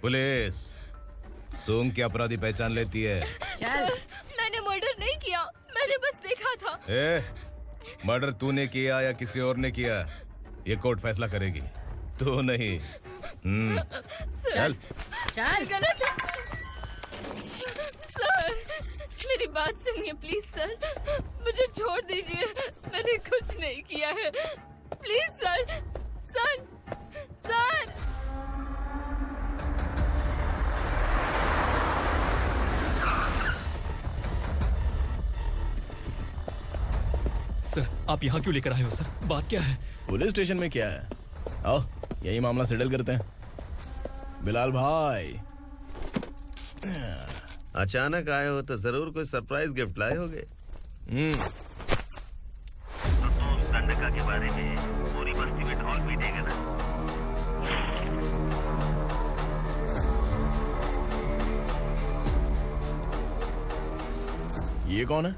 पुलिस सूंघ के अपराधी पहचान लेती है। सर, मैंने मर्डर नहीं किया, मैंने बस देखा था। मर्डर तूने किया या किसी और ने किया, ये कोर्ट फैसला करेगी, तू नहीं। चल चल। गलत है सर, मेरी बात सुनिए प्लीज सर, मुझे छोड़ दीजिए, मैंने कुछ नहीं किया है, please sir. Sir sir sir आप यहाँ क्यों लेकर आए हो सर? बात क्या है? पुलिस स्टेशन में क्या है? आओ यही मामला सेटल करते हैं। बिलाल भाई अचानक आए हो तो जरूर कोई सरप्राइज गिफ्ट लाए होगे। दंडका के बारे में पूरी बस्ती में ढोल भी देगा ना। ये कौन है?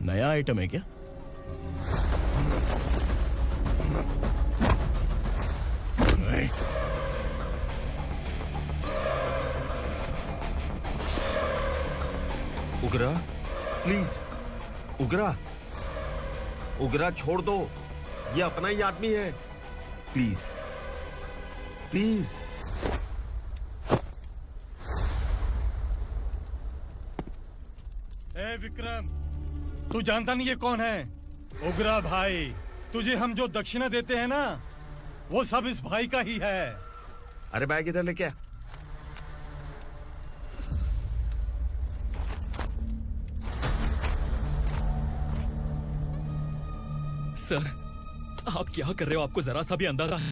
नया आइटम है क्या? उगरा प्लीज, उगरा उगरा छोड़ दो, ये अपना ही आदमी है, प्लीज प्लीज। ए विक्रम, तू जानता नहीं ये कौन है? उगरा भाई, तुझे हम जो दक्षिणा देते हैं ना, वो सब इस भाई का ही है। अरे बैग इधर लेके आ। सर आप क्या कर रहे हो? आपको जरा सा भी अंदाजा है?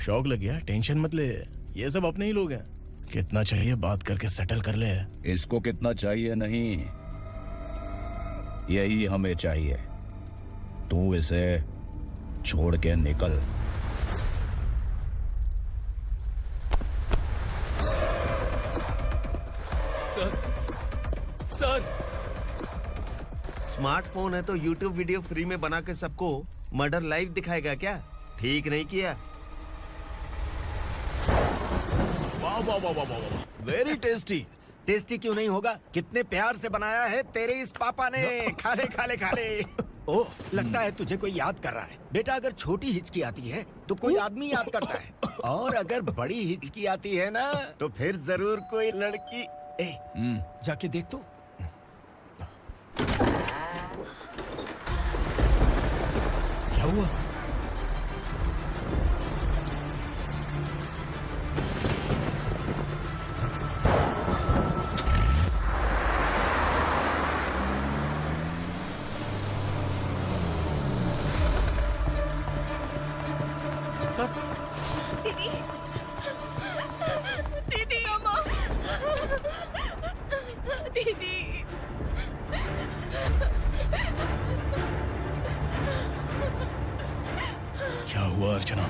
शौक लग गया? टेंशन मत ले, ये सब अपने ही लोग हैं। कितना चाहिए बात करके सेटल कर ले। इसको कितना चाहिए नहीं, यही हमें चाहिए। तू इसे छोड़ के निकल। सर स्मार्टफोन है तो YouTube वीडियो फ्री में बना के सबको मर्डर लाइव दिखाएगा क्या? ठीक नहीं किया। वाह वाह वाह वाह वाह, वेरी टेस्टी। टेस्टी क्यों नहीं होगा? कितने प्यार से बनाया है तेरे इस पापा ने। खा ले खा ले खा ले। ओह, लगता है तुझे कोई याद कर रहा है। बेटा अगर छोटी हिचकी आती है तो कोई आदमी याद करता है, और अगर बड़ी हिचकी आती है ना तो फिर जरूर कोई लड़की। जाके देख तो। क्या हुआ? दीदी, दीदी, अम्मा, दीदी। क्या हुआ अर्चना?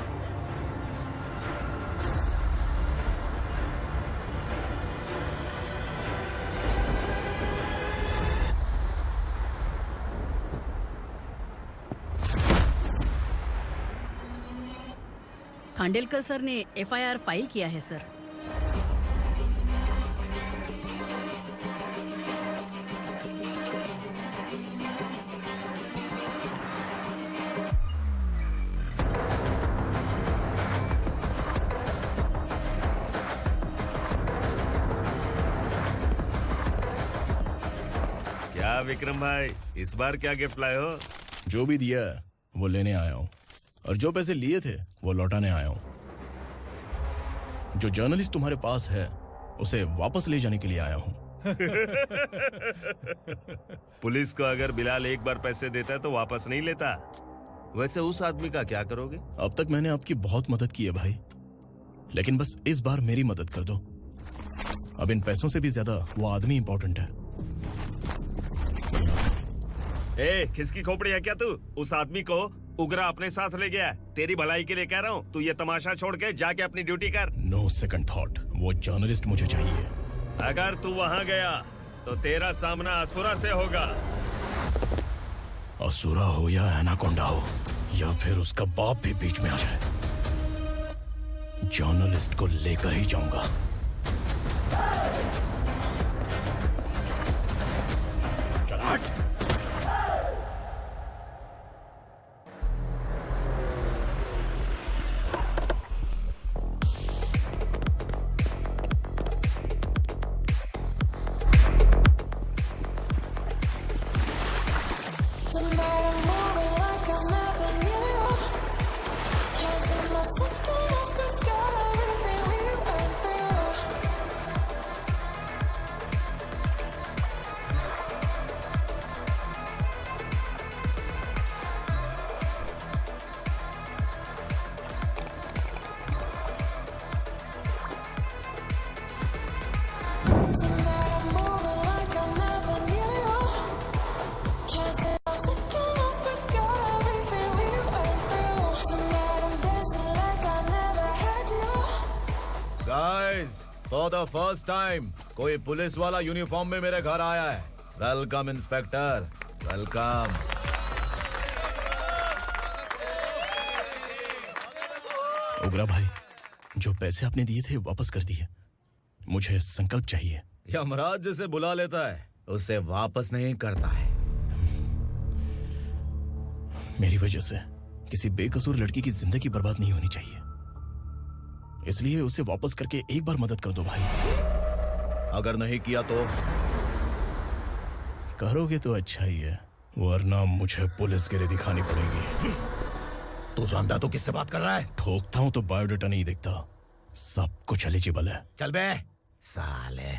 खांडेलकर सर ने एफआईआर फाइल किया है सर। क्या विक्रम भाई, इस बार क्या गिफ्ट लाए हो? जो भी दिया है वो लेने आया हूँ, और जो पैसे लिए थे वो लौटाने आया हूँ। जो जर्नलिस्ट तुम्हारे पास है उसे वापस ले जाने के लिए आया हूँ। पुलिस को अगर बिलाल एक बार पैसे देता है तो वापस नहीं लेता। वैसे उस आदमी का क्या करोगे? अब तक मैंने आपकी बहुत मदद की है भाई, लेकिन बस इस बार मेरी मदद कर दो। अब इन पैसों से भी ज्यादा वो आदमी इंपॉर्टेंट है। ए, किसकी खोपड़ी है क्या तू? उस आदमी को उगरा अपने साथ ले गया है। तेरी भलाई के लिए कह रहा हूँ, तू ये तमाशा छोड़ के जाके अपनी ड्यूटी कर। नो सेकंड थॉट, वो जर्नलिस्ट मुझे चाहिए। अगर तू वहाँ गया तो तेरा सामना असुरा से होगा। असुरा हो या एनाकोंडा हो या फिर उसका बाप भी बीच में आ जाए, जर्नलिस्ट को लेकर ही जाऊंगा। चल हट। फॉर द फर्स्ट टाइम कोई पुलिस वाला यूनिफॉर्म में मेरे घर आया है। Welcome inspector, welcome. उगरा भाई, जो पैसे आपने दिए थे वापस कर दिए। मुझे संकल्प चाहिए। यमराज जिसे बुला लेता है उसे वापस नहीं करता है। मेरी वजह से किसी बेकसूर लड़की की जिंदगी बर्बाद नहीं होनी चाहिए, इसलिए उसे वापस करके एक बार मदद कर दो भाई। अगर नहीं किया तो? करोगे तो अच्छा ही है, वरना मुझे पुलिसगिरी दिखानी पड़ेगी। तू जानता तो किससे बात कर रहा है? ठोकता हूं तो बायोडाटा नहीं दिखता, सब कुछ एलिजिबल है। चल बे साले।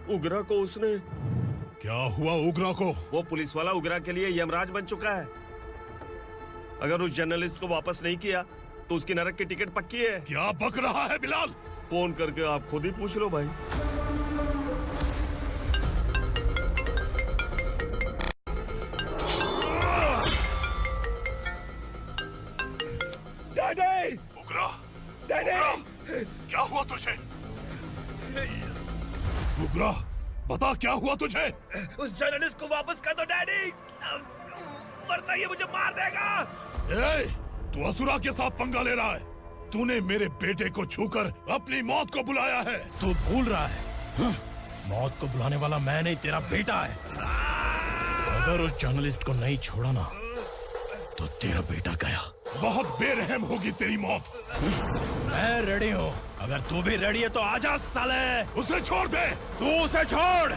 उगरा को उसने। क्या हुआ उगरा को? वो पुलिस वाला उगरा के लिए यमराज बन चुका है। अगर उस जर्नलिस्ट को वापस नहीं किया तो उसकी नरक की टिकट पक्की है। क्या बक रहा है बिलाल? फोन करके आप खुद ही पूछ लो भाई। डैडी! उगरा! डैडी! क्या हुआ तुझे? उगरा, बता क्या हुआ तुझे? उस जर्नलिस्ट को वापस कर दो डैडी, वरना ये मुझे मार देगा। ए, तू असुरा के साथ पंगा ले रहा है। तूने मेरे बेटे को छूकर अपनी मौत को बुलाया है। तू भूल रहा है, हाँ? मौत को बुलाने वाला मैं नहीं, तेरा बेटा है। अगर उस जर्नलिस्ट को नहीं छोड़ा ना तो तेरा बेटा गया। बहुत बेरहम होगी तेरी मौत। मैं रेडी हूँ, अगर तू भी रेडी है तो आजा साले। उसे छोड़ दे। तू उसे छोड़।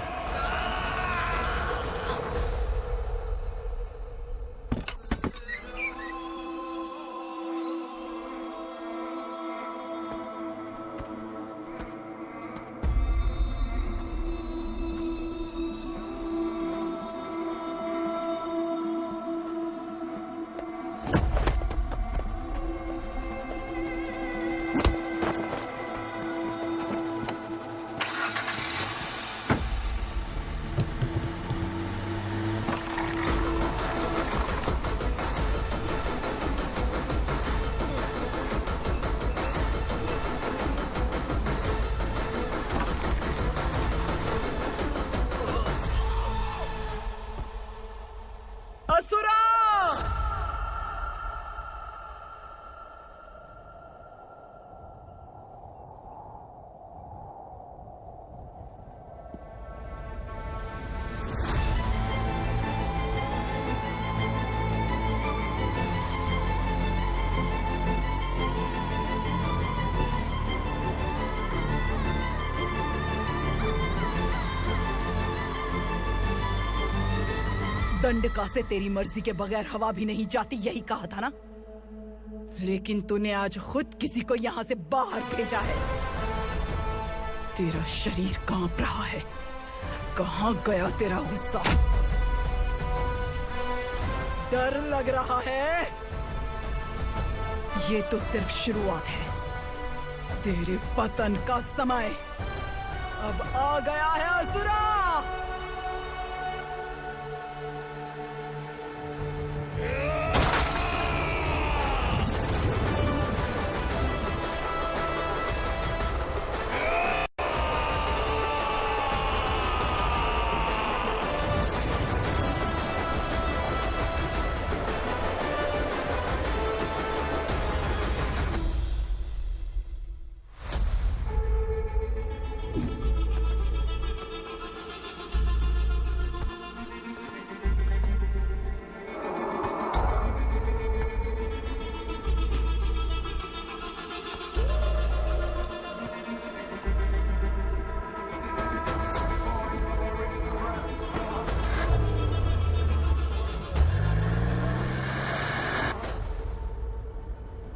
असुरा! दंडका से तेरी मर्जी के बगैर हवा भी नहीं जाती, यही कहा था ना? लेकिन तूने आज खुद किसी को यहाँ से बाहर भेजा है। तेरा शरीर कांप रहा है। कहाँ गया तेरा गुस्सा? डर लग रहा है? ये तो सिर्फ शुरुआत है। तेरे पतन का समय अब आ गया है असुरा।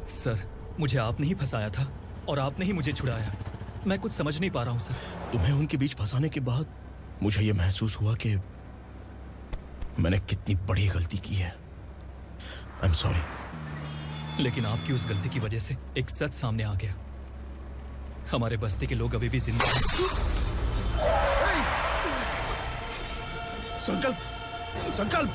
सर, मुझे आपने ही फंसाया था और आपने ही मुझे छुड़ाया। मैं कुछ समझ नहीं पा रहा हूँ सर। तुम्हें उनके बीच फंसाने के बाद मुझे ये महसूस हुआ कि मैंने कितनी बड़ी गलती की है। I am sorry. लेकिन आपकी उस गलती की वजह से एक सच सामने आ गया। हमारे बस्ती के लोग अभी भी जिंदा हैं। संकल्प, संकल्प।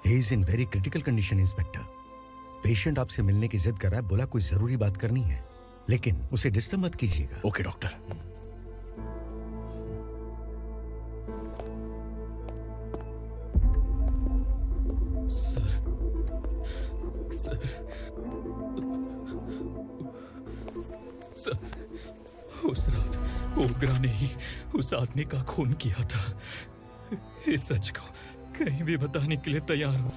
He is in very critical condition, inspector. Patient आपसे मिलने की जिद कर रहा है, बोला कुछ जरूरी बात करनी है, लेकिन उसे डिस्टर्ब मत कीजिएगा। Okay doctor. Sir, sir, sir, उस रात ओग्रा ने ही उस आदमी का खून किया था। इस सच को कहीं भी बताने के लिए तैयार हूँ।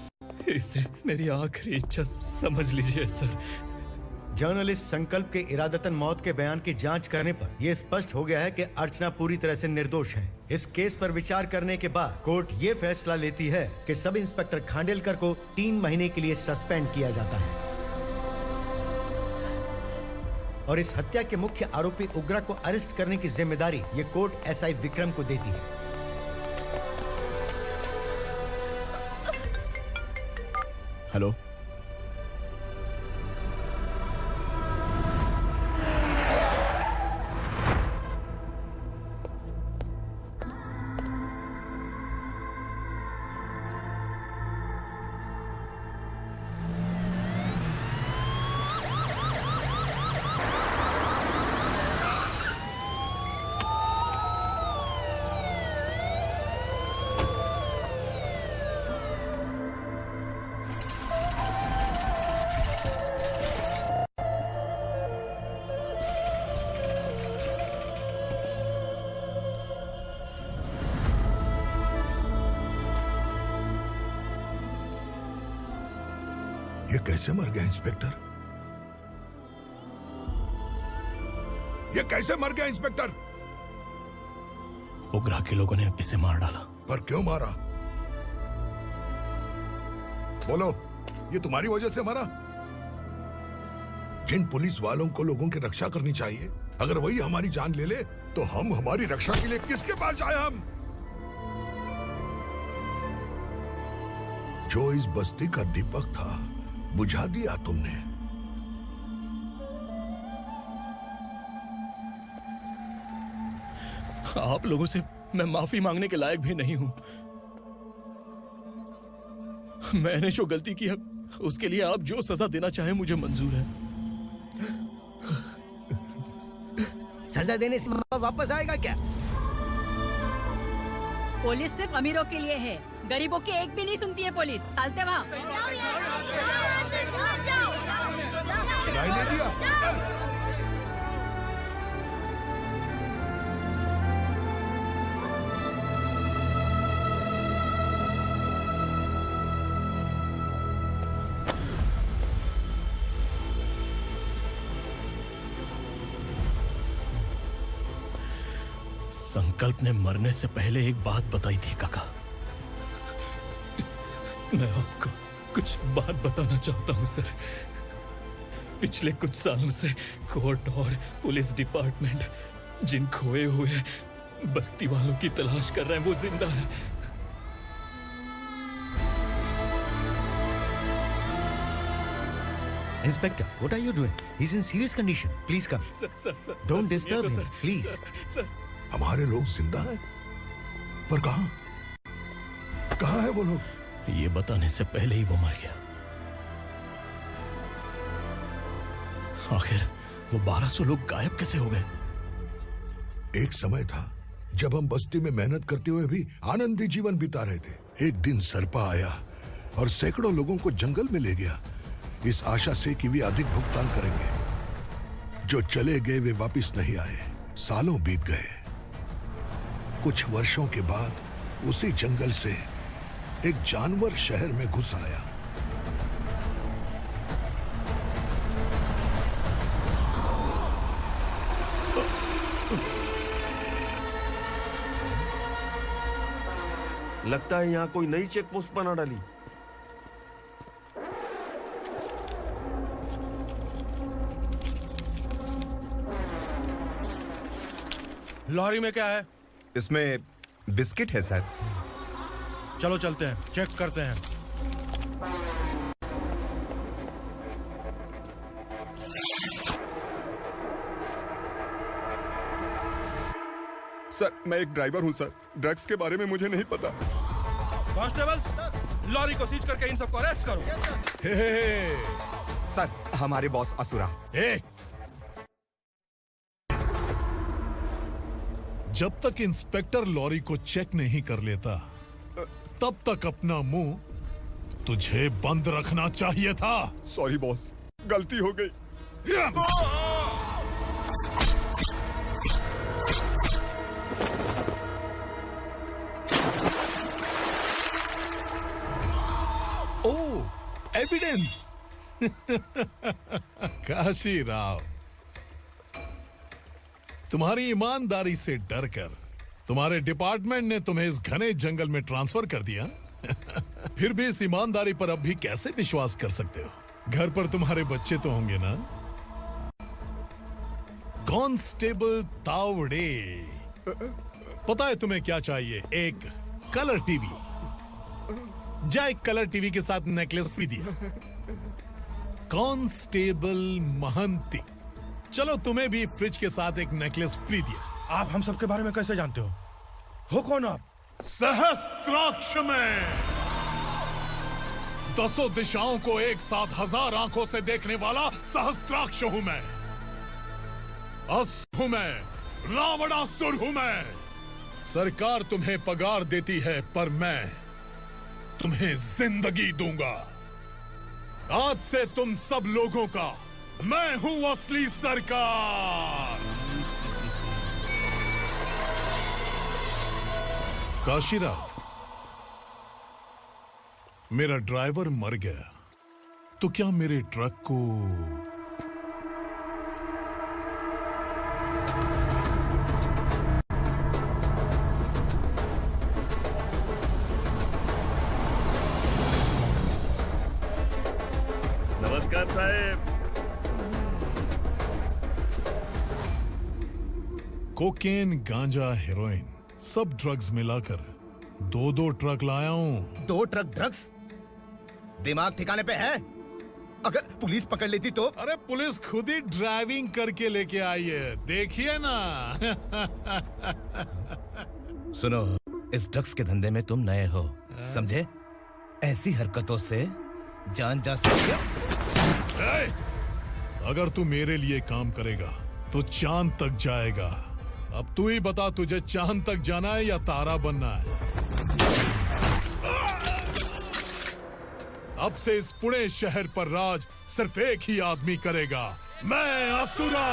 इसे मेरी आखिरी इच्छा समझ लीजिए सर। जर्नलिस्ट संकल्प के इरादतन मौत के बयान की जांच करने पर यह स्पष्ट हो गया है कि अर्चना पूरी तरह से निर्दोष है। इस केस पर विचार करने के बाद कोर्ट ये फैसला लेती है कि सब इंस्पेक्टर खांडेलकर को 3 महीने के लिए सस्पेंड किया जाता है और इस हत्या के मुख्य आरोपी उग्रा को अरेस्ट करने की जिम्मेदारी ये कोर्ट एसआई विक्रम को देती है। हेलो, ये कैसे मर गया इंस्पेक्टर? ये कैसे मर गया इंस्पेक्टर? उग्रा के लोगों ने इसे मार डाला। पर क्यों मारा? बोलो, ये तुम्हारी वजह से मरा? जिन पुलिस वालों को लोगों की रक्षा करनी चाहिए, अगर वही हमारी जान ले ले तो हम हमारी रक्षा के लिए किसके पास जाए? हम जो इस बस्ती का दीपक था बुझा दिया तुमने। आप लोगों से मैं माफी मांगने के लायक भी नहीं हूं। मैंने जो गलती की है उसके लिए आप जो सजा देना चाहें मुझे मंजूर है। सजा देने से वापस आएगा क्या? पुलिस सिर्फ अमीरों के लिए है, गरीबों की एक भी नहीं सुनती है पुलिस। चलते वहाँ। सुनाई नहीं दिया? संकल्प ने मरने से पहले एक बात बताई थी काका। मैं आपको कुछ बात बताना चाहता हूं सर। पिछले कुछ सालों से कोर्ट और पुलिस डिपार्टमेंट जिन खोए हुए बस्ती वालों की तलाश कर रहे हैं वो जिंदा है। Inspector, what are you doing? He's in serious condition. Please come. Don't disturb him, please. हमारे लोग जिंदा हैं? पर कहां? कहां है वो लोग? ये बताने से पहले ही वो मर गया। आखिर वो 1200 लोग गायब कैसे हो गए? एक समय था जब हम बस्ती में मेहनत करते हुए भी आनंदी जीवन बिता रहे थे। एक दिन सरपा आया और सैकड़ों लोगों को जंगल में ले गया, इस आशा से कि वे अधिक भुगतान करेंगे। जो चले गए वे वापस नहीं आए। सालों बीत गए। कुछ वर्षों के बाद उसी जंगल से एक जानवर शहर में घुस आया। लगता है यहाँ कोई नई चेक पोस्ट बना डाली। लॉरी में क्या है? इसमें बिस्किट है सर। चलो चलते हैं, चेक करते हैं। सर, मैं एक ड्राइवर हूं सर। ड्रग्स के बारे में मुझे नहीं पता। कांस्टेबल, लॉरी को सीज करके इन सबको अरेस्ट करो। सर, हमारे बॉस असुरा। जब तक इंस्पेक्टर लॉरी को चेक नहीं कर लेता तब तक अपना मुंह तुझे बंद रखना चाहिए था। सॉरी बॉस, गलती हो गई। ओह, एविडेंस। काशी राव, तुम्हारी ईमानदारी से डरकर तुम्हारे डिपार्टमेंट ने तुम्हें इस घने जंगल में ट्रांसफर कर दिया। फिर भी इस ईमानदारी पर अब भी कैसे विश्वास कर सकते हो? घर पर तुम्हारे बच्चे तो होंगे ना? कांस्टेबल तावड़े, पता है तुम्हें क्या चाहिए? एक कलर टीवी। जा एक कलर टीवी के साथ नेकलेस भी दिया। कांस्टेबल महंती, चलो तुम्हें भी फ्रिज के साथ एक नेकलेस फ्री दिया। आप हम सबके बारे में कैसे जानते हो कौन आप? सहस्त्राक्ष में 10 दिशाओं को एक साथ 1000 आंखों से देखने वाला सहस्त्राक्ष हूं मैं। असुर हूं मैं, रावणासुर हूं मैं। सरकार तुम्हें पगार देती है, पर मैं तुम्हें जिंदगी दूंगा। आज से तुम सब लोगों का मैं हूं असली सरकार। काशीराव, मेरा ड्राइवर मर गया, तो क्या मेरे ट्रक को नमस्कार साहब। कोकेन, गांजा, हेरोइन, सब ड्रग्स मिलाकर 2 ट्रक लाया हूँ। 2 ट्रक ड्रग्स? दिमाग ठिकाने पे है? अगर पुलिस पकड़ लेती तो? अरे पुलिस खुद ही ड्राइविंग करके लेके आई है, देखिए ना। सुनो, इस ड्रग्स के धंधे में तुम नए हो, समझे? ऐसी हरकतों से जान जा सकती है। अगर तू मेरे लिए काम करेगा तो चांद तक जाएगा। अब तू ही बता, तुझे चांद तक जाना है या तारा बनना है? अब से इस पुणे शहर पर राज सिर्फ एक ही आदमी करेगा, मैं असुरा।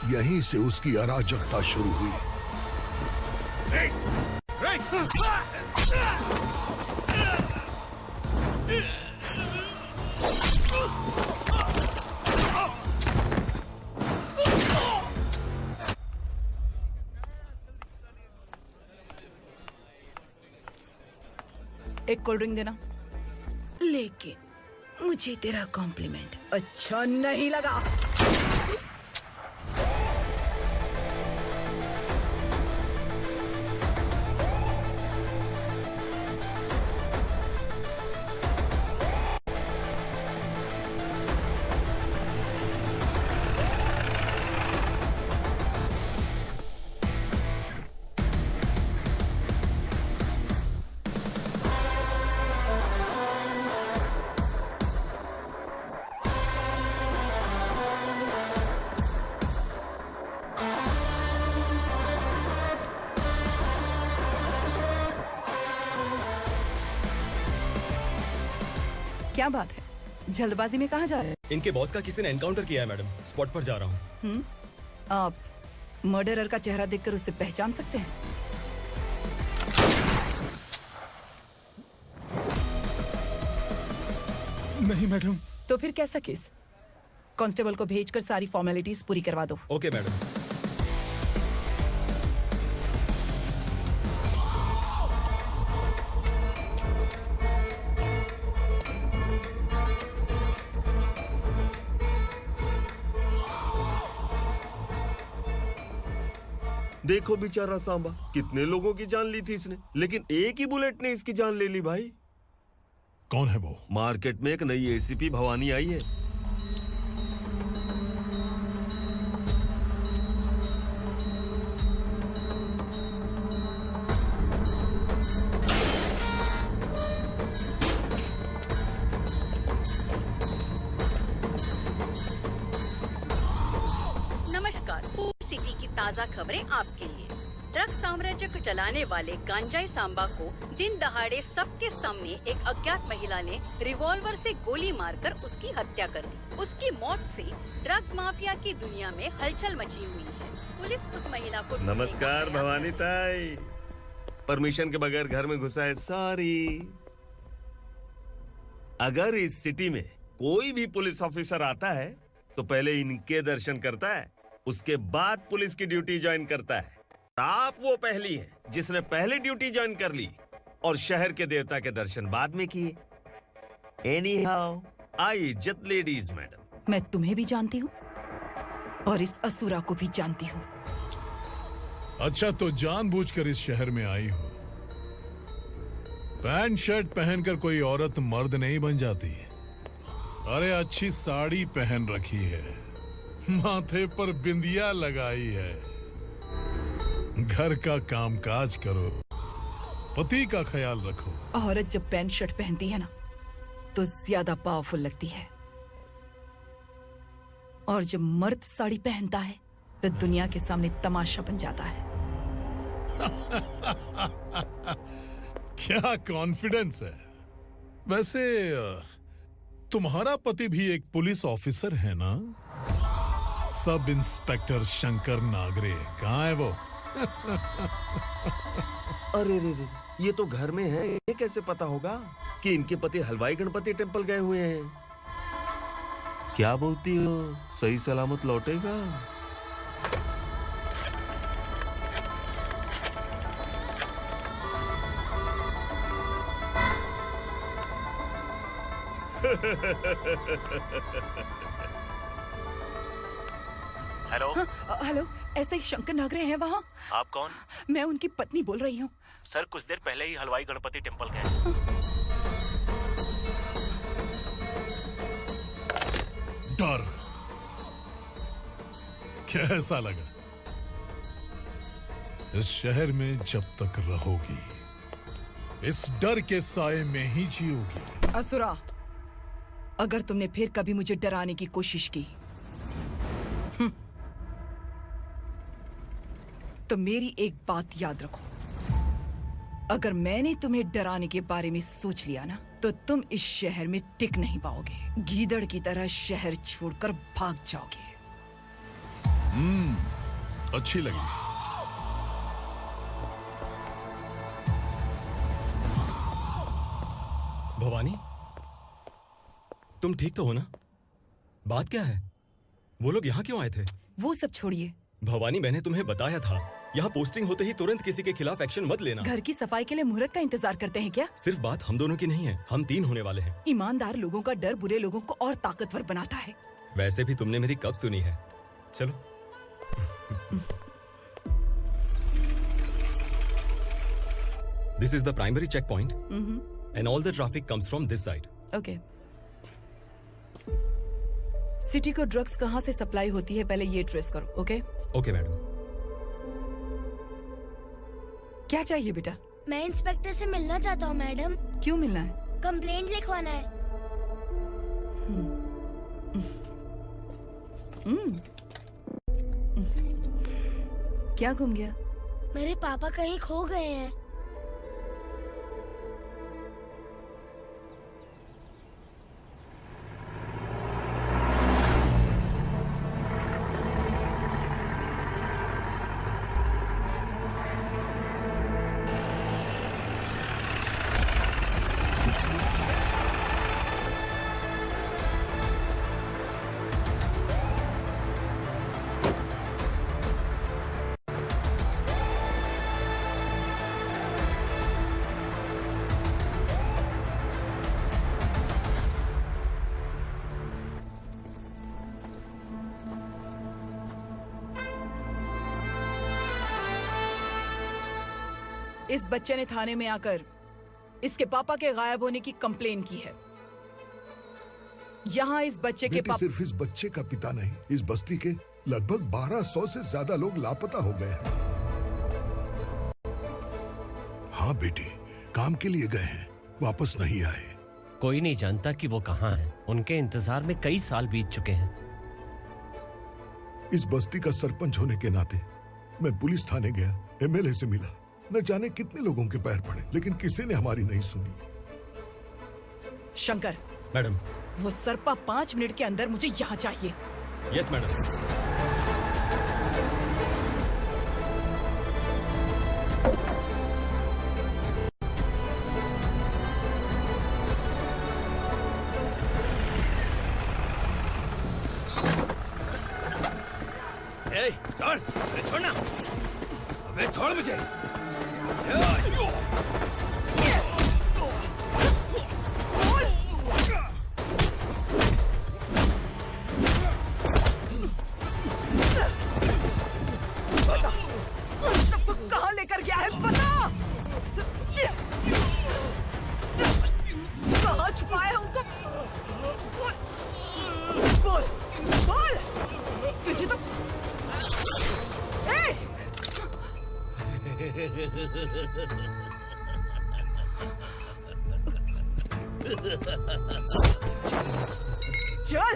यहीं से उसकी अराजकता शुरू हुई। एक कोल्ड ड्रिंक देना। लेकिन मुझे तेरा कॉम्प्लीमेंट अच्छा नहीं लगा। क्या बात है, जल्दबाजी में कहाँ जा रहे हैं? इनके बॉस का किसी ने एनकाउंटर किया है मैडम, स्पॉट पर जा रहा हूँ। आप मर्डरर का चेहरा देखकर उसे पहचान सकते हैं? नहीं मैडम। तो फिर कैसा केस? कांस्टेबल को भेजकर सारी फॉर्मेलिटीज पूरी करवा दो। Okay madam. देखो बेचारा सांबा, कितने लोगों की जान ली थी इसने, लेकिन एक ही बुलेट ने इसकी जान ले ली भाई। कौन है वो? मार्केट में एक नई एसीपी भवानी आई है। नमस्कार, सिटी की ताज़ा खबरें आपके लिए। ड्रग साम्राज्य को चलाने वाले गांजाई सांबा को दिन दहाड़े सबके सामने एक अज्ञात महिला ने रिवॉल्वर से गोली मारकर उसकी हत्या कर दी। उसकी मौत से ड्रग्स माफिया की दुनिया में हलचल मची हुई है। पुलिस उस महिला को नमस्कार भवानी ताई। परमिशन के बगैर घर में घुसा है, सॉरी। अगर इस सिटी में कोई भी पुलिस ऑफिसर आता है तो पहले इनके दर्शन करता है, उसके बाद पुलिस की ड्यूटी ज्वाइन करता है। आप वो पहली हैं जिसने पहले ड्यूटी ज्वाइन कर ली और शहर के देवता के दर्शन बाद में किए। एनीहाउ, आई इज्जत लेडीज मैडम। मैं तुम्हें भी जानती हूँ और इस असुरा को भी जानती हूँ। अच्छा, तो जानबूझकर इस शहर में आई हो। पैंट शर्ट पहनकर कोई औरत मर्द नहीं बन जाती। अरे अच्छी साड़ी पहन रखी है, माथे पर बिंदिया लगाई है, घर का कामकाज करो, पति का ख्याल रखो। औरत जब पैंट शर्ट पहनती है ना तो ज्यादा पावरफुल लगती है, और जब मर्द साड़ी पहनता है तो दुनिया के सामने तमाशा बन जाता है। क्या कॉन्फिडेंस है। वैसे तुम्हारा पति भी एक पुलिस ऑफिसर है ना? सब इंस्पेक्टर शंकर नागरे, कहाँ है वो? अरे रे रे, ये तो घर में है, ये कैसे पता होगा कि इनके पति हलवाई गणपति टेम्पल गए हुए हैं? क्या बोलती हो, सही सलामत लौटेगा? हेलो। हेलो, ऐसे ही शंकर नागरे हैं वहाँ? आप कौन? मैं उनकी पत्नी बोल रही हूँ। सर कुछ देर पहले ही हलवाई गणपति टेम्पल गए। डर कैसा लगा? इस शहर में जब तक रहोगी इस डर के साए में ही जियोगी। असुरा, अगर तुमने फिर कभी मुझे डराने की कोशिश की तो मेरी एक बात याद रखो, अगर मैंने तुम्हें डराने के बारे में सोच लिया ना तो तुम इस शहर में टिक नहीं पाओगे। गीदड़ की तरह शहर छोड़कर भाग जाओगे। अच्छी लगी। भवानी, तुम ठीक तो हो ना? बात क्या है? वो लोग यहाँ क्यों आए थे? वो सब छोड़िए। भवानी, मैंने तुम्हें बताया था यहाँ पोस्टिंग होते ही तुरंत किसी के खिलाफ एक्शन मत लेना। घर की सफाई के लिए मुहूर्त का इंतजार करते हैं क्या? सिर्फ बात हम दोनों की नहीं है, हम 3 होने वाले हैं। ईमानदार लोगों का डर बुरे लोगों को और ताकतवर बनाता है। वैसे भी तुमने मेरी कब सुनी है। चलो। This is the primary checkpoint, and all the traffic comes from this side. Okay. City को ड्रग्स कहाँ से सप्लाई होती है पहले ये ट्रेस करो, ओके? Okay madam. क्या चाहिए बेटा? मैं इंस्पेक्टर से मिलना चाहता हूँ मैडम। क्यों मिलना है? कंप्लेंट लिखवाना है। क्या घूम गया? मेरे पापा कहीं खो गए हैं। इस बच्चे ने थाने में आकर इसके पापा के गायब होने की कंप्लेन की है। यहाँ इस बच्चे के पापा सिर्फ इस बच्चे का पिता नहीं, इस बस्ती के लगभग 1200 से ज्यादा लोग लापता हो गए हैं। हाँ बेटी, काम के लिए गए हैं, वापस नहीं आए। कोई नहीं जानता कि वो कहाँ हैं। उनके इंतजार में कई साल बीत चुके हैं। इस बस्ती का सरपंच होने के नाते मैं पुलिस थाने गया, एमएलए से मिला, न जाने कितने लोगों के पैर पड़े, लेकिन किसी ने हमारी नहीं सुनी। शंकर। मैडम। वो सरपा 5 मिनट के अंदर मुझे यहाँ चाहिए। Yes madam. छोड़, अरे छोड़ना, अबे छोड़ मुझे। सबको कहाँ लेकर गया है पता? कहाँ छुपाया है उनको? बोल, बोल, तुझे तो चल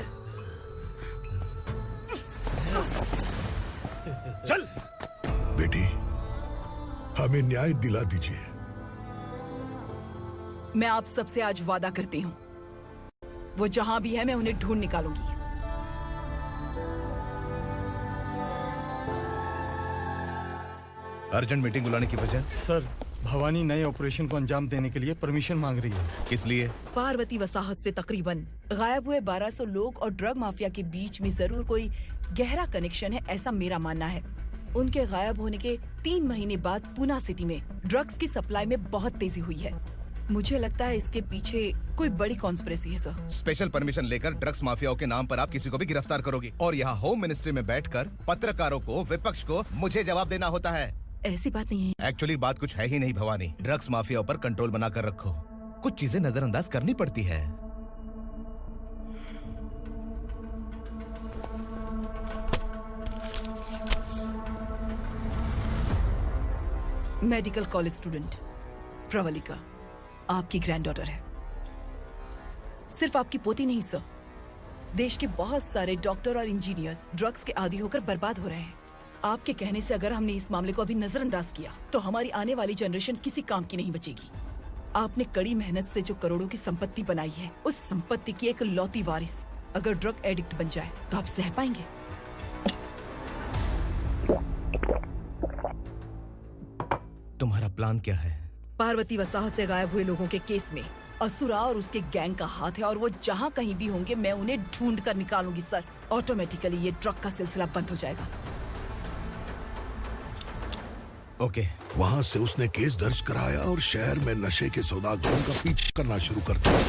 चल बेटी, हमें न्याय दिला दीजिए। मैं आप सबसे आज वादा करती हूँ, वो जहां भी है मैं उन्हें ढूंढ निकालूंगी। अर्जेंट मीटिंग बुलाने की वजह? सर, भवानी नए ऑपरेशन को अंजाम देने के लिए परमिशन मांग रही है। किस लिए? पार्वती वसाहत से तकरीबन गायब हुए 1200 लोग और ड्रग माफिया के बीच में जरूर कोई गहरा कनेक्शन है, ऐसा मेरा मानना है। उनके गायब होने के 3 महीने बाद पूना सिटी में ड्रग्स की सप्लाई में बहुत तेजी हुई है। मुझे लगता है इसके पीछे कोई बड़ी कॉन्स्पिरेसी है सर। स्पेशल परमिशन लेकर ड्रग्स माफियाओं के नाम पर आप किसी को भी गिरफ्तार करोगे और यहाँ होम मिनिस्ट्री में बैठकर पत्रकारों को, विपक्ष को मुझे जवाब देना होता है। ऐसी बात नहीं है। एक्चुअली बात कुछ है ही नहीं भवानी। ड्रग्स माफियाओं पर कंट्रोल बनाकर रखो, कुछ चीजें नजरअंदाज करनी पड़ती है। मेडिकल कॉलेज स्टूडेंट प्रवलिका आपकी ग्रैंडडॉटर है। सिर्फ आपकी पोती नहीं सर, देश के बहुत सारे डॉक्टर और इंजीनियर्स ड्रग्स के आदी होकर बर्बाद हो रहे हैं। आपके कहने से अगर हमने इस मामले को अभी नजरअंदाज किया तो हमारी आने वाली जनरेशन किसी काम की नहीं बचेगी। आपने कड़ी मेहनत से जो करोड़ों की संपत्ति बनाई है, उस संपत्ति की एक लौती वारिस अगर ड्रग एडिक्ट बन जाए तो आप सह पाएंगे? तुम्हारा प्लान क्या है? पार्वती वसाहत से गायब हुए लोगों के केस में असुरा और उसके गैंग का हाथ है और वो जहाँ कहीं भी होंगे मैं उन्हें ढूंढ कर निकालूंगी सर। ऑटोमेटिकली ये ड्रग का सिलसिला बंद हो जाएगा। ओके। वहाँ से उसने केस दर्ज कराया और शहर में नशे के सौदागरों का पीछा करना शुरू कर दिया।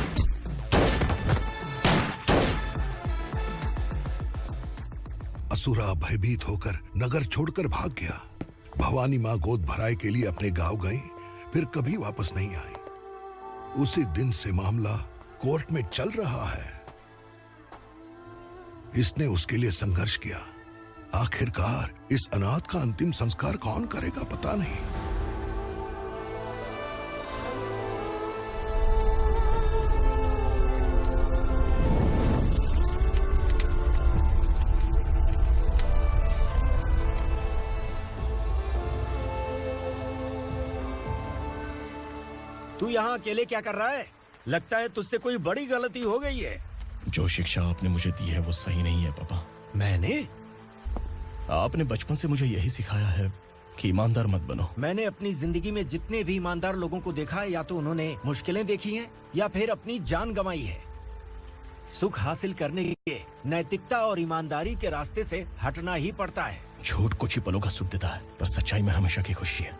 असुरा भयभीत होकर नगर छोड़कर भाग गया। भवानी माँ गोद भराई के लिए अपने गांव गई, फिर कभी वापस नहीं आई। उसी दिन से मामला कोर्ट में चल रहा है। इसने उसके लिए संघर्ष किया। आखिरकार इस अनाथ का अंतिम संस्कार कौन करेगा पता नहीं। तू यहाँ अकेले क्या कर रहा है? लगता है तुझसे कोई बड़ी गलती हो गई है। जो शिक्षा आपने मुझे दी है वो सही नहीं है पापा। मैंने? आपने बचपन से मुझे यही सिखाया है कि ईमानदार मत बनो। मैंने अपनी जिंदगी में जितने भी ईमानदार लोगों को देखा है, या तो उन्होंने मुश्किलें देखी हैं या फिर अपनी जान गंवाई है। सुख हासिल करने के लिए नैतिकता और ईमानदारी के रास्ते से हटना ही पड़ता है। झूठ कुछ ही पलों का सुख देता है, पर सच्चाई में हमेशा की खुशी है।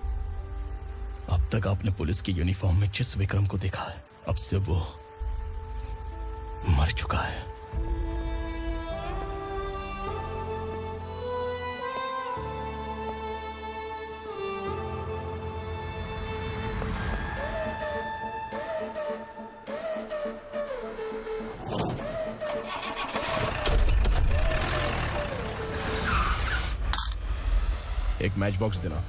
अब तक आपने पुलिस की यूनिफॉर्म में जिस विक्रम को देखा है, अब से वो मर चुका है। एक मैच बॉक्स देना।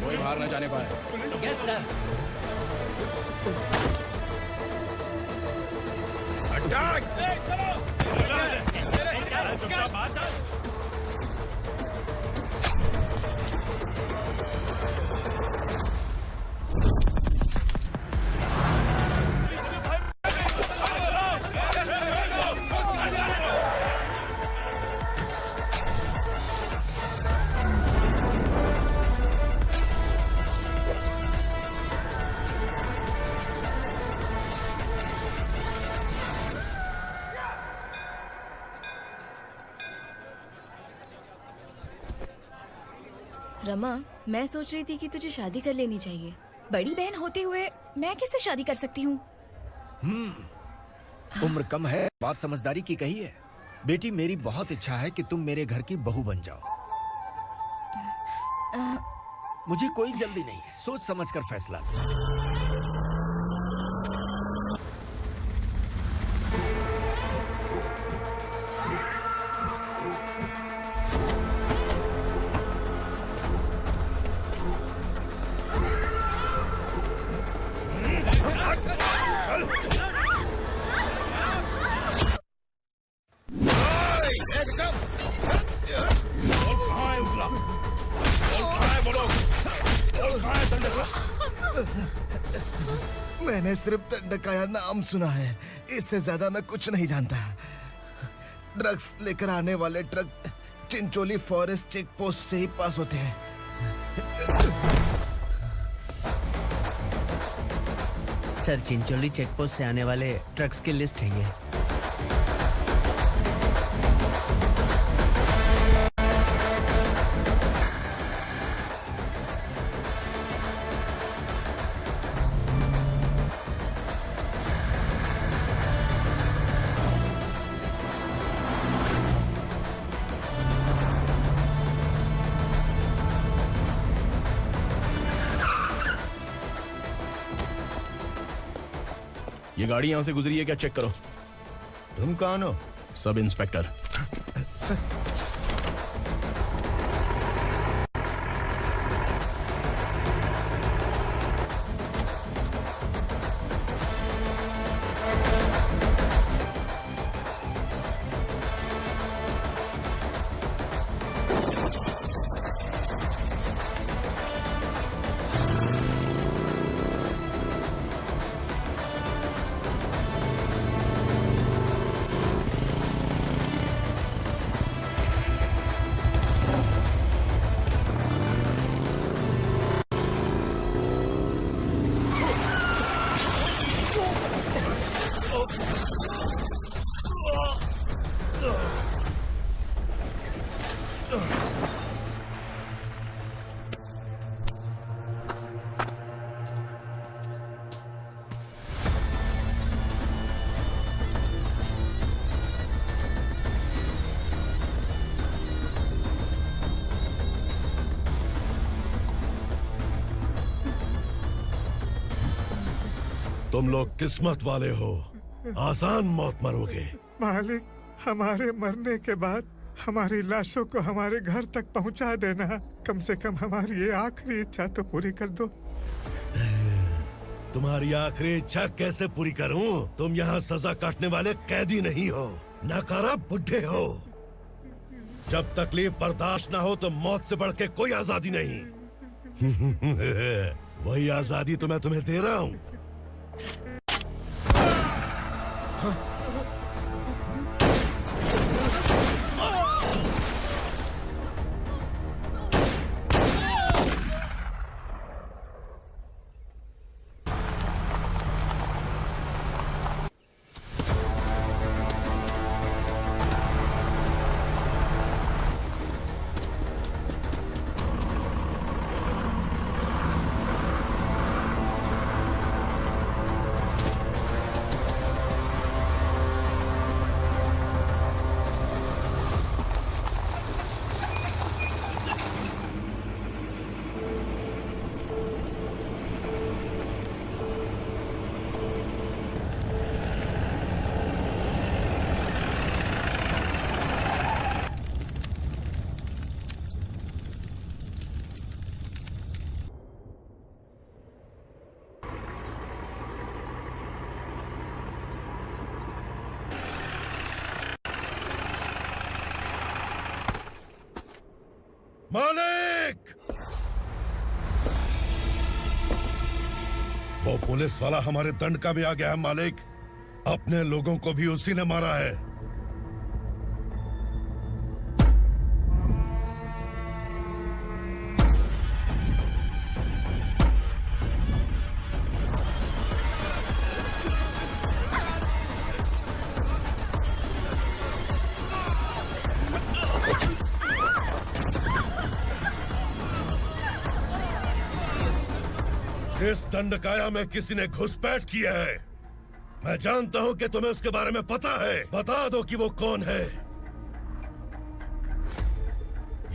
कोई बाहर न जाने पाए। Yes sir. रमा, मैं सोच रही थी कि तुझे शादी कर लेनी चाहिए। बड़ी बहन होते हुए मैं कैसे शादी कर सकती हूँ? उम्र कम है, बात समझदारी की कही है। बेटी, मेरी बहुत इच्छा है कि तुम मेरे घर की बहू बन जाओ। मुझे कोई जल्दी नहीं है, सोच समझ कर फैसला लो। मैंने सिर्फ दंडकाया नाम सुना है, इससे ज्यादा मैं कुछ नहीं जानता। ड्रग्स लेकर आने वाले truck Chincholi forest check post से ही पास होते हैं। सर, चिंचोली चेक पोस्ट से आने वाले ट्रक्स की लिस्ट है ये। ये गाड़ी यहां से गुजरी है क्या, चेक करो। तुम कौन हो? Sub inspector. तुम लोग किस्मत वाले हो, आसान मौत मरोगे। मालिक, हमारे मरने के बाद हमारी लाशों को हमारे घर तक पहुंचा देना। कम से कम हमारी ये आखिरी इच्छा तो पूरी कर दो। तुम्हारी आखिरी इच्छा कैसे पूरी करूं? तुम यहाँ सजा काटने वाले कैदी नहीं हो, नकारा बुड्ढे हो। जब तकलीफ बर्दाश्त ना हो तो मौत से बढ़ के कोई आजादी नहीं। वही आजादी तो मैं तुम्हें दे रहा हूँ। मालिक! वो पुलिस वाला हमारे दंडका में आ गया है मालिक। अपने लोगों को भी उसी ने मारा है। इस दंडकाया में किसी ने घुसपैठ किया है। मैं जानता हूं कि तुम्हें उसके बारे में पता है। बता दो कि वो कौन है।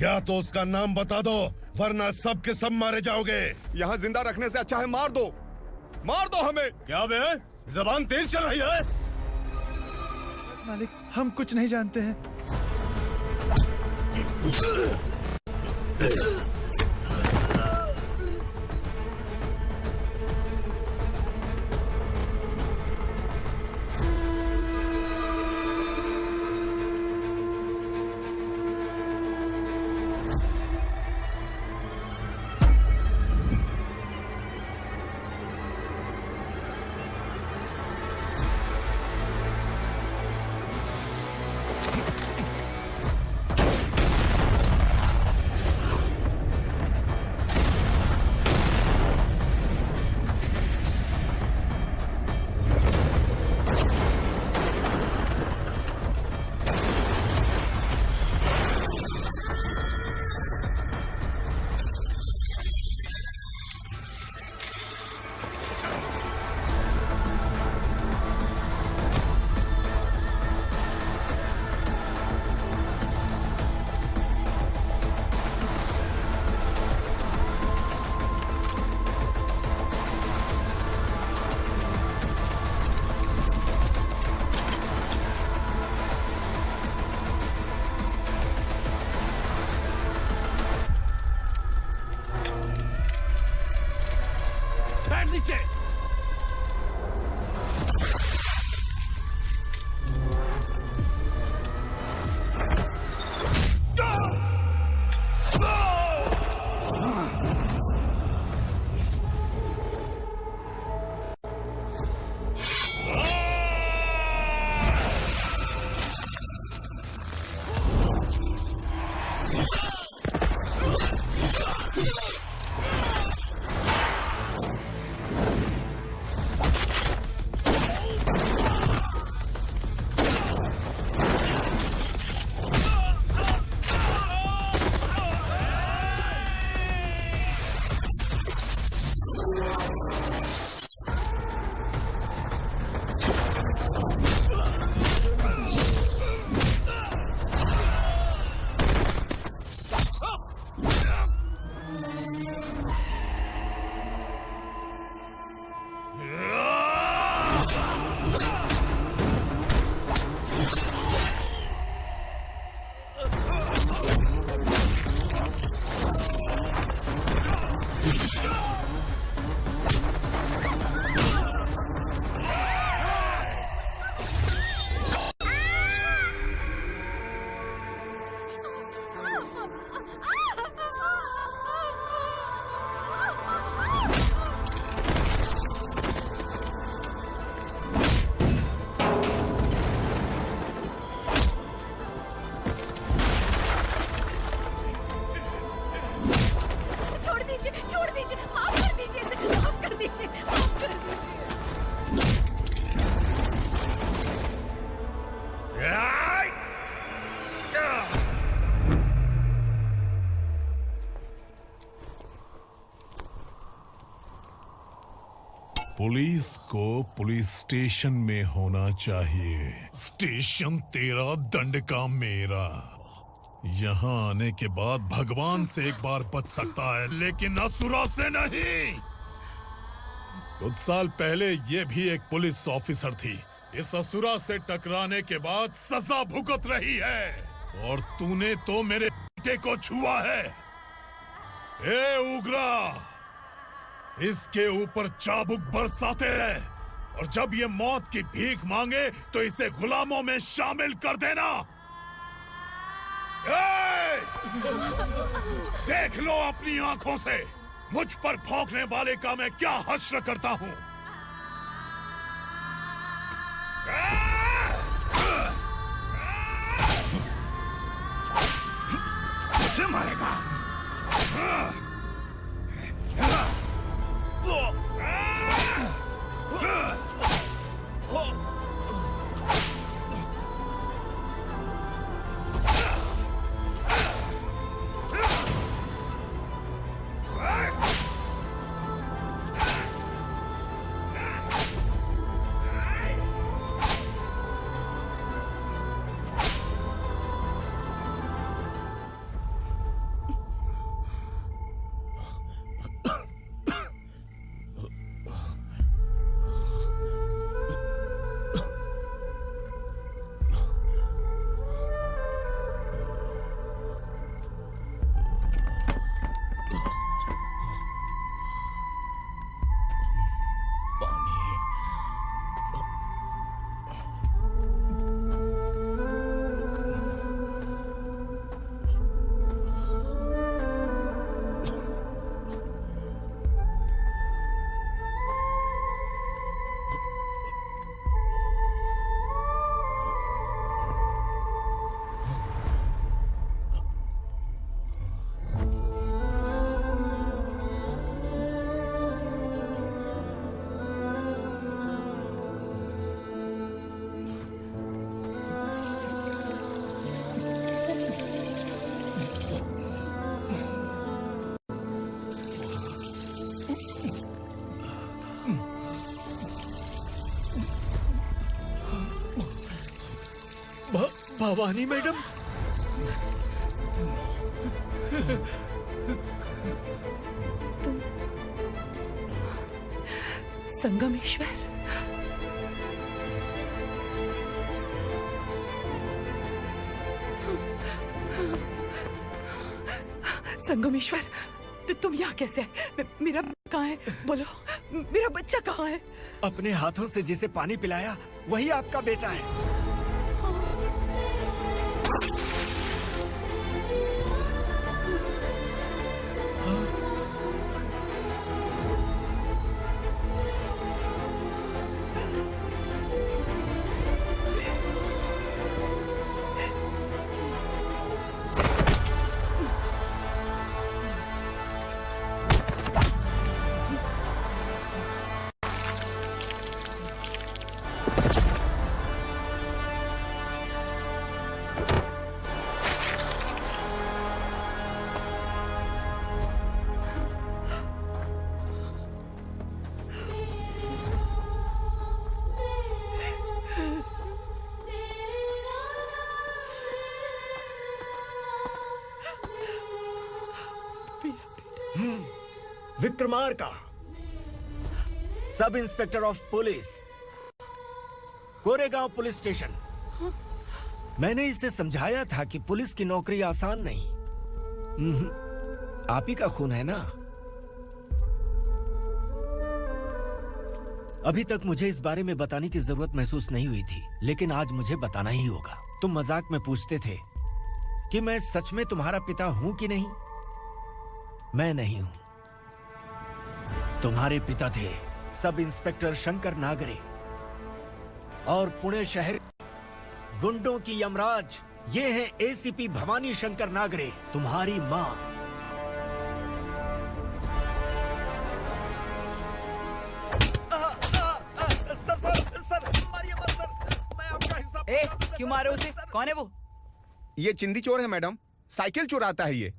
या तो उसका नाम बता दो, वरना सब के सब मारे जाओगे। यहाँ जिंदा रखने से अच्छा है मार दो हमें। क्या बे? जबान तेज चल रही है। मालिक, हम कुछ नहीं जानते हैं। नीचे। पुलिस को पुलिस स्टेशन में होना चाहिए। स्टेशन तेरा, दंड का मेरा। यहाँ आने के बाद भगवान से एक बार बच सकता है, लेकिन असुरा से नहीं। कुछ साल पहले ये भी एक पुलिस ऑफिसर थी। इस असुरा से टकराने के बाद सजा भुगत रही है, और तूने तो मेरे बेटे को छुआ है। ए उग्रा, इसके ऊपर चाबुक बरसाते रहे, और जब ये मौत की भीख मांगे तो इसे गुलामों में शामिल कर देना। देख लो अपनी आंखों से मुझ पर भौंकने वाले का मैं क्या हश्र करता हूं। मुझे मारेगा। भवानी मैडम। संगमेश्वर, संगमेश्वर, तुम यहाँ कैसे आए? मेरा कहाँ है? बोलो, मेरा बच्चा कहाँ है? अपने हाथों से जिसे पानी पिलाया वही आपका बेटा है। Vikramarka, sub inspector of police, Koregaon police station. मैंने इसे समझाया था कि पुलिस की नौकरी आसान नहीं। आप ही का खून है ना। अभी तक मुझे इस बारे में बताने की जरूरत महसूस नहीं हुई थी, लेकिन आज मुझे बताना ही होगा। तुम मजाक में पूछते थे कि मैं सच में तुम्हारा पिता हूं कि नहीं। मैं नहीं हूं। तुम्हारे पिता थे सब इंस्पेक्टर शंकर नागरे, और पुणे शहर गुंडों की यमराज ये है एसीपी भवानी शंकर नागरे, तुम्हारी मां। सर, मारिए मत सर, मैं आपका हिस्सा। क्यों मारे उसे? कौन है वो? ये चिंदी चोर है मैडम, साइकिल चुराता है ये।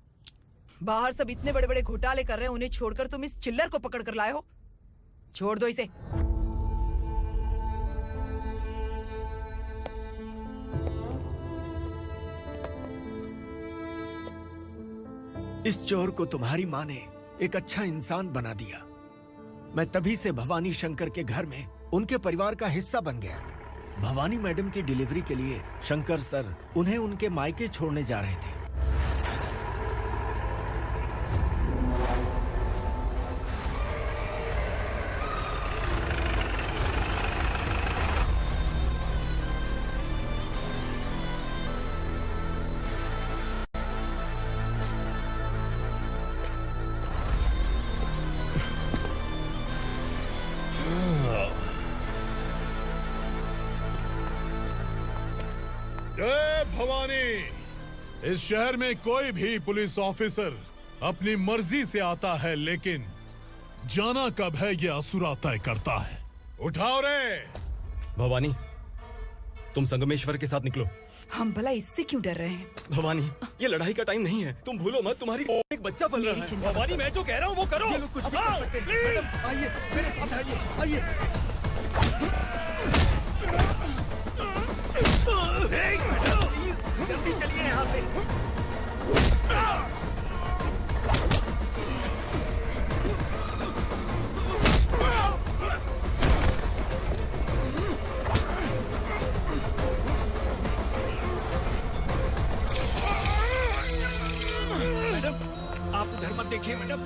बाहर सब इतने बड़े बड़े घोटाले कर रहे हैं, उन्हें छोड़कर तुम इस चिल्लर को पकड़ कर लाए हो। छोड़ दो इसे। इस चोर को तुम्हारी माँ ने एक अच्छा इंसान बना दिया। मैं तभी से भवानी शंकर के घर में उनके परिवार का हिस्सा बन गया। भवानी मैडम की डिलीवरी के लिए शंकर सर उन्हें उनके मायके छोड़ने जा रहे थे। जय भवानी। इस शहर में कोई भी पुलिस ऑफिसर अपनी मर्जी से आता है, लेकिन जाना कब है ये असुरा तय करता है। उठाओ रे। भवानी, तुम संगमेश्वर के साथ निकलो। हम भला इससे क्यों डर रहे हैं? भवानी, ये लड़ाई का टाइम नहीं है। तुम भूलो मत, तुम्हारी एक बच्चा पल रहा है। भवानी, मैं जो कह रहा हूँ वो करो। ये लोग कुछ भी कर सकते हैं। मैडम, आइए मेरे साथ आइए, आइए। जल्दी चलिए यहाँ से। मैडम, आप उधर मत देखिए मैडम।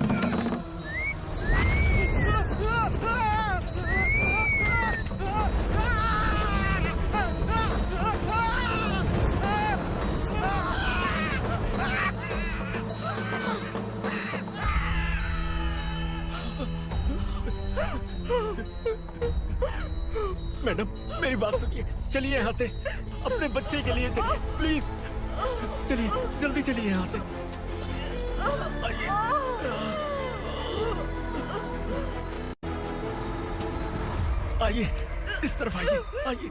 मैडम, मेरी बात सुनिए। चलिए यहाँ से, अपने बच्चे के लिए चलिए प्लीज। चलिए, जल्दी चलिए यहाँ से। आइए। आइए, इस तरफ आइए, आइए।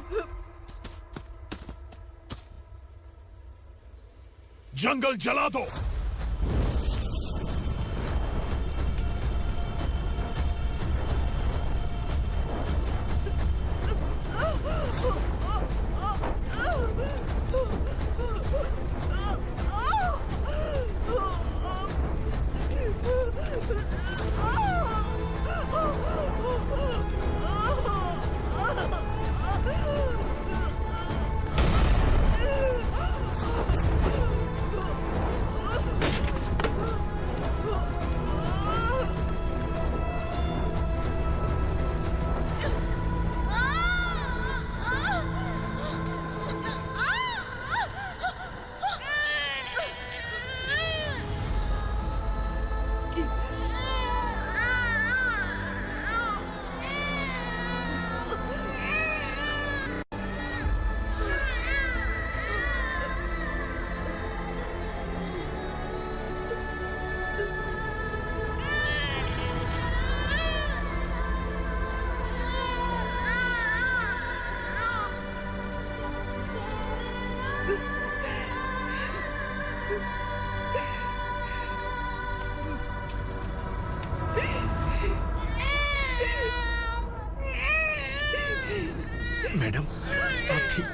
जंगल जला दो।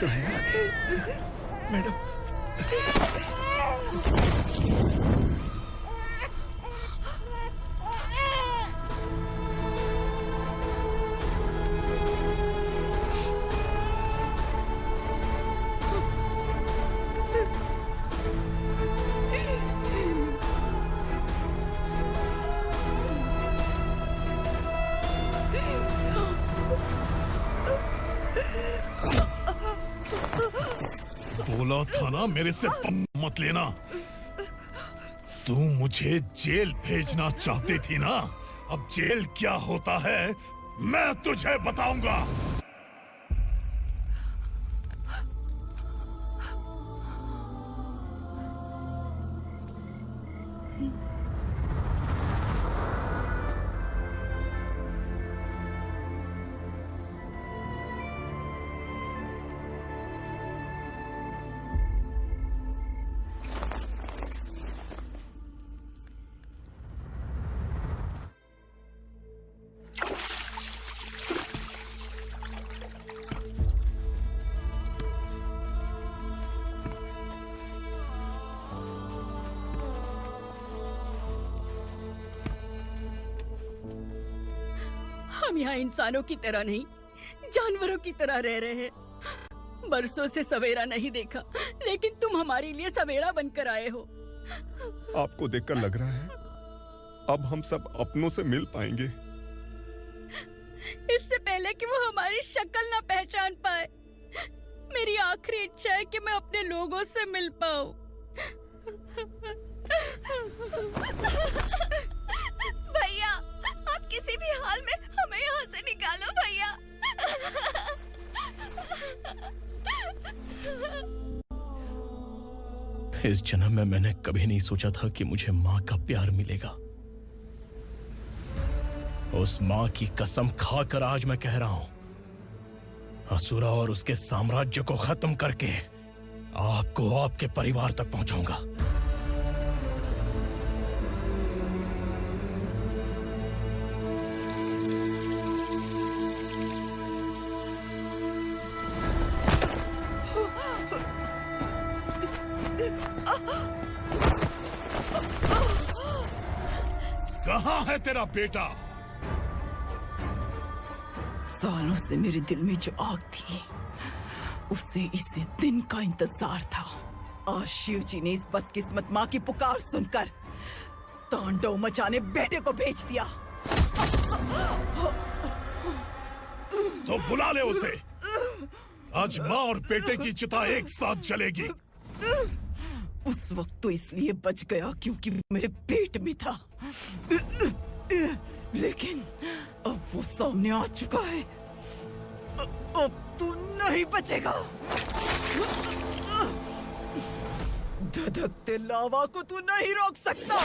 तो है ना मैडम? बोला था ना मेरे से मत लेना। तू मुझे जेल भेजना चाहती थी ना? अब जेल क्या होता है मैं तुझे बताऊंगा। हम यहाँ इंसानों की तरह नहीं, जानवरों की तरह रह रहे हैं। बरसों से सवेरा नहीं देखा, लेकिन तुम हमारे लिए सवेरा बनकर आए हो। आपको देखकर लग रहा है अब हम सब अपनों से मिल पाएंगे। इससे पहले कि वो हमारी शक्ल ना पहचान पाए, मेरी आखिरी इच्छा है कि मैं अपने लोगों से मिल पाऊं। भैया, आप किसी भी हाल में हमें यहाँ से निकालो भैया। इस जन्म में मैंने कभी नहीं सोचा था कि मुझे माँ का प्यार मिलेगा। उस माँ की कसम खाकर आज मैं कह रहा हूं, असुरा और उसके साम्राज्य को खत्म करके आपको आपके परिवार तक पहुंचाऊंगा। कहाँ है तेरा बेटा? सालों से मेरे दिल में जो आग थी, उसे इसी दिन का इंतजार था। आज शिव जी ने इस बदकिस्मत माँ की पुकार सुनकर तांडव मचाने बेटे को भेज दिया। तो बुला ले उसे। आज माँ और बेटे की चिता एक साथ जलेगी। उस वक्त तो इसलिए बच गया क्योंकि वो मेरे पेट में था, लेकिन अब वो सामने आ चुका है। अब तू नहीं बचेगा। धधकते लावा को तू नहीं रोक सकता।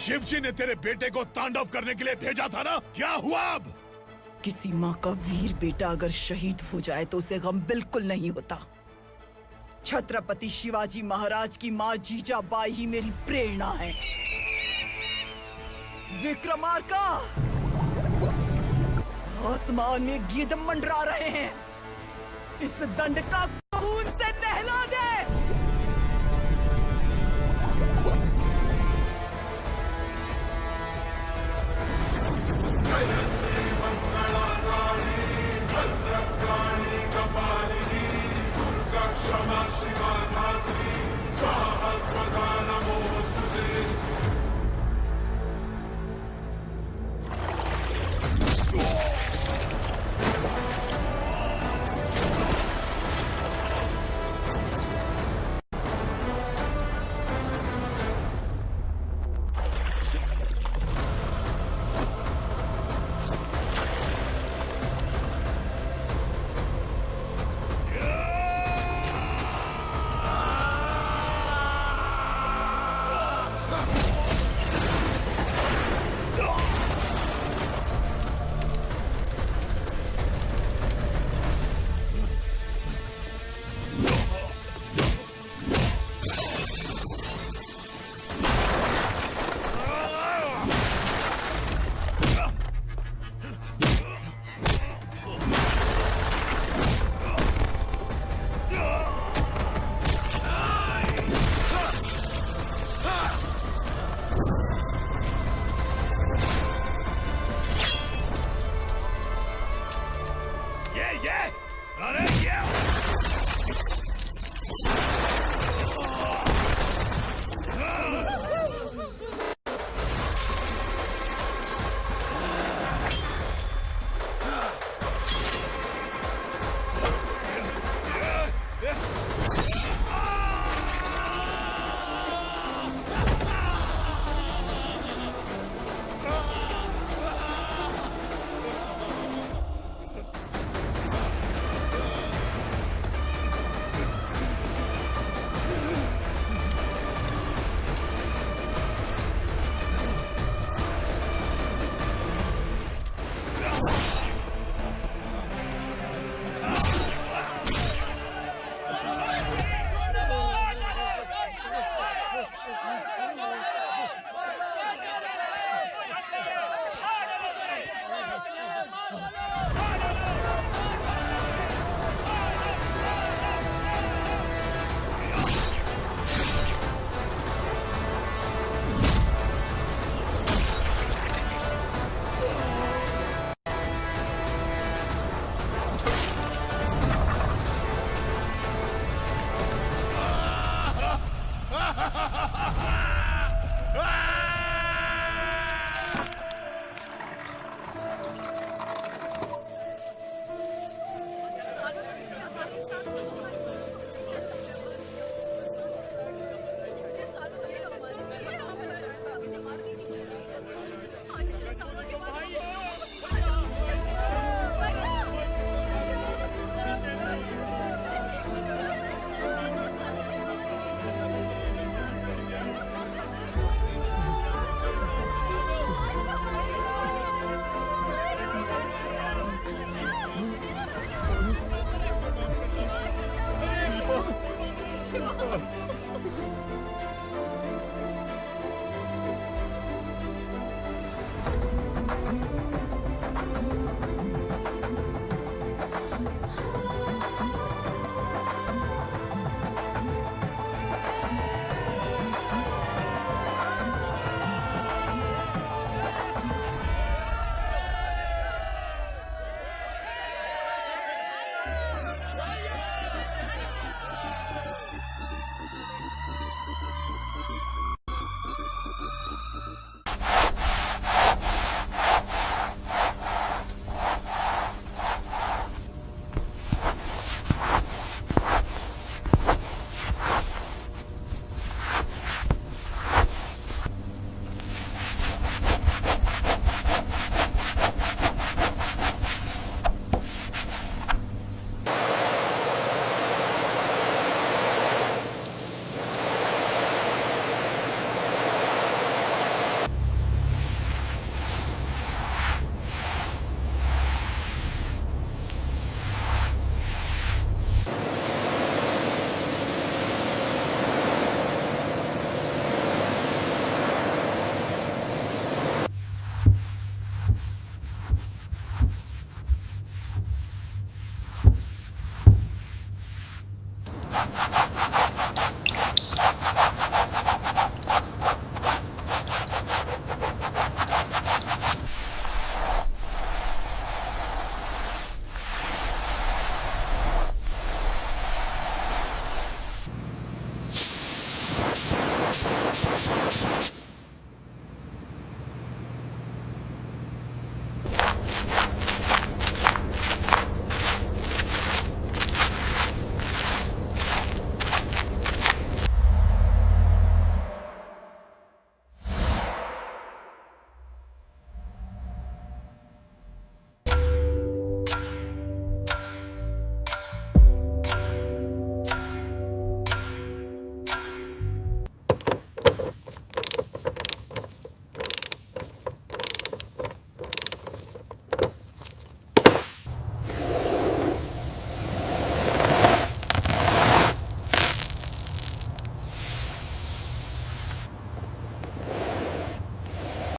शिवजी ने तेरे बेटे को तांडव करने के लिए भेजा था ना, क्या हुआ अब? किसी माँ का वीर बेटा अगर शहीद हो जाए तो उसे गम बिल्कुल नहीं होता। छत्रपति शिवाजी महाराज की माँ जीजाबाई ही मेरी प्रेरणा है। विक्रमार्का, आसमान में गिद्ध मंडरा रहे हैं, इस दंड का खून से नहला दे।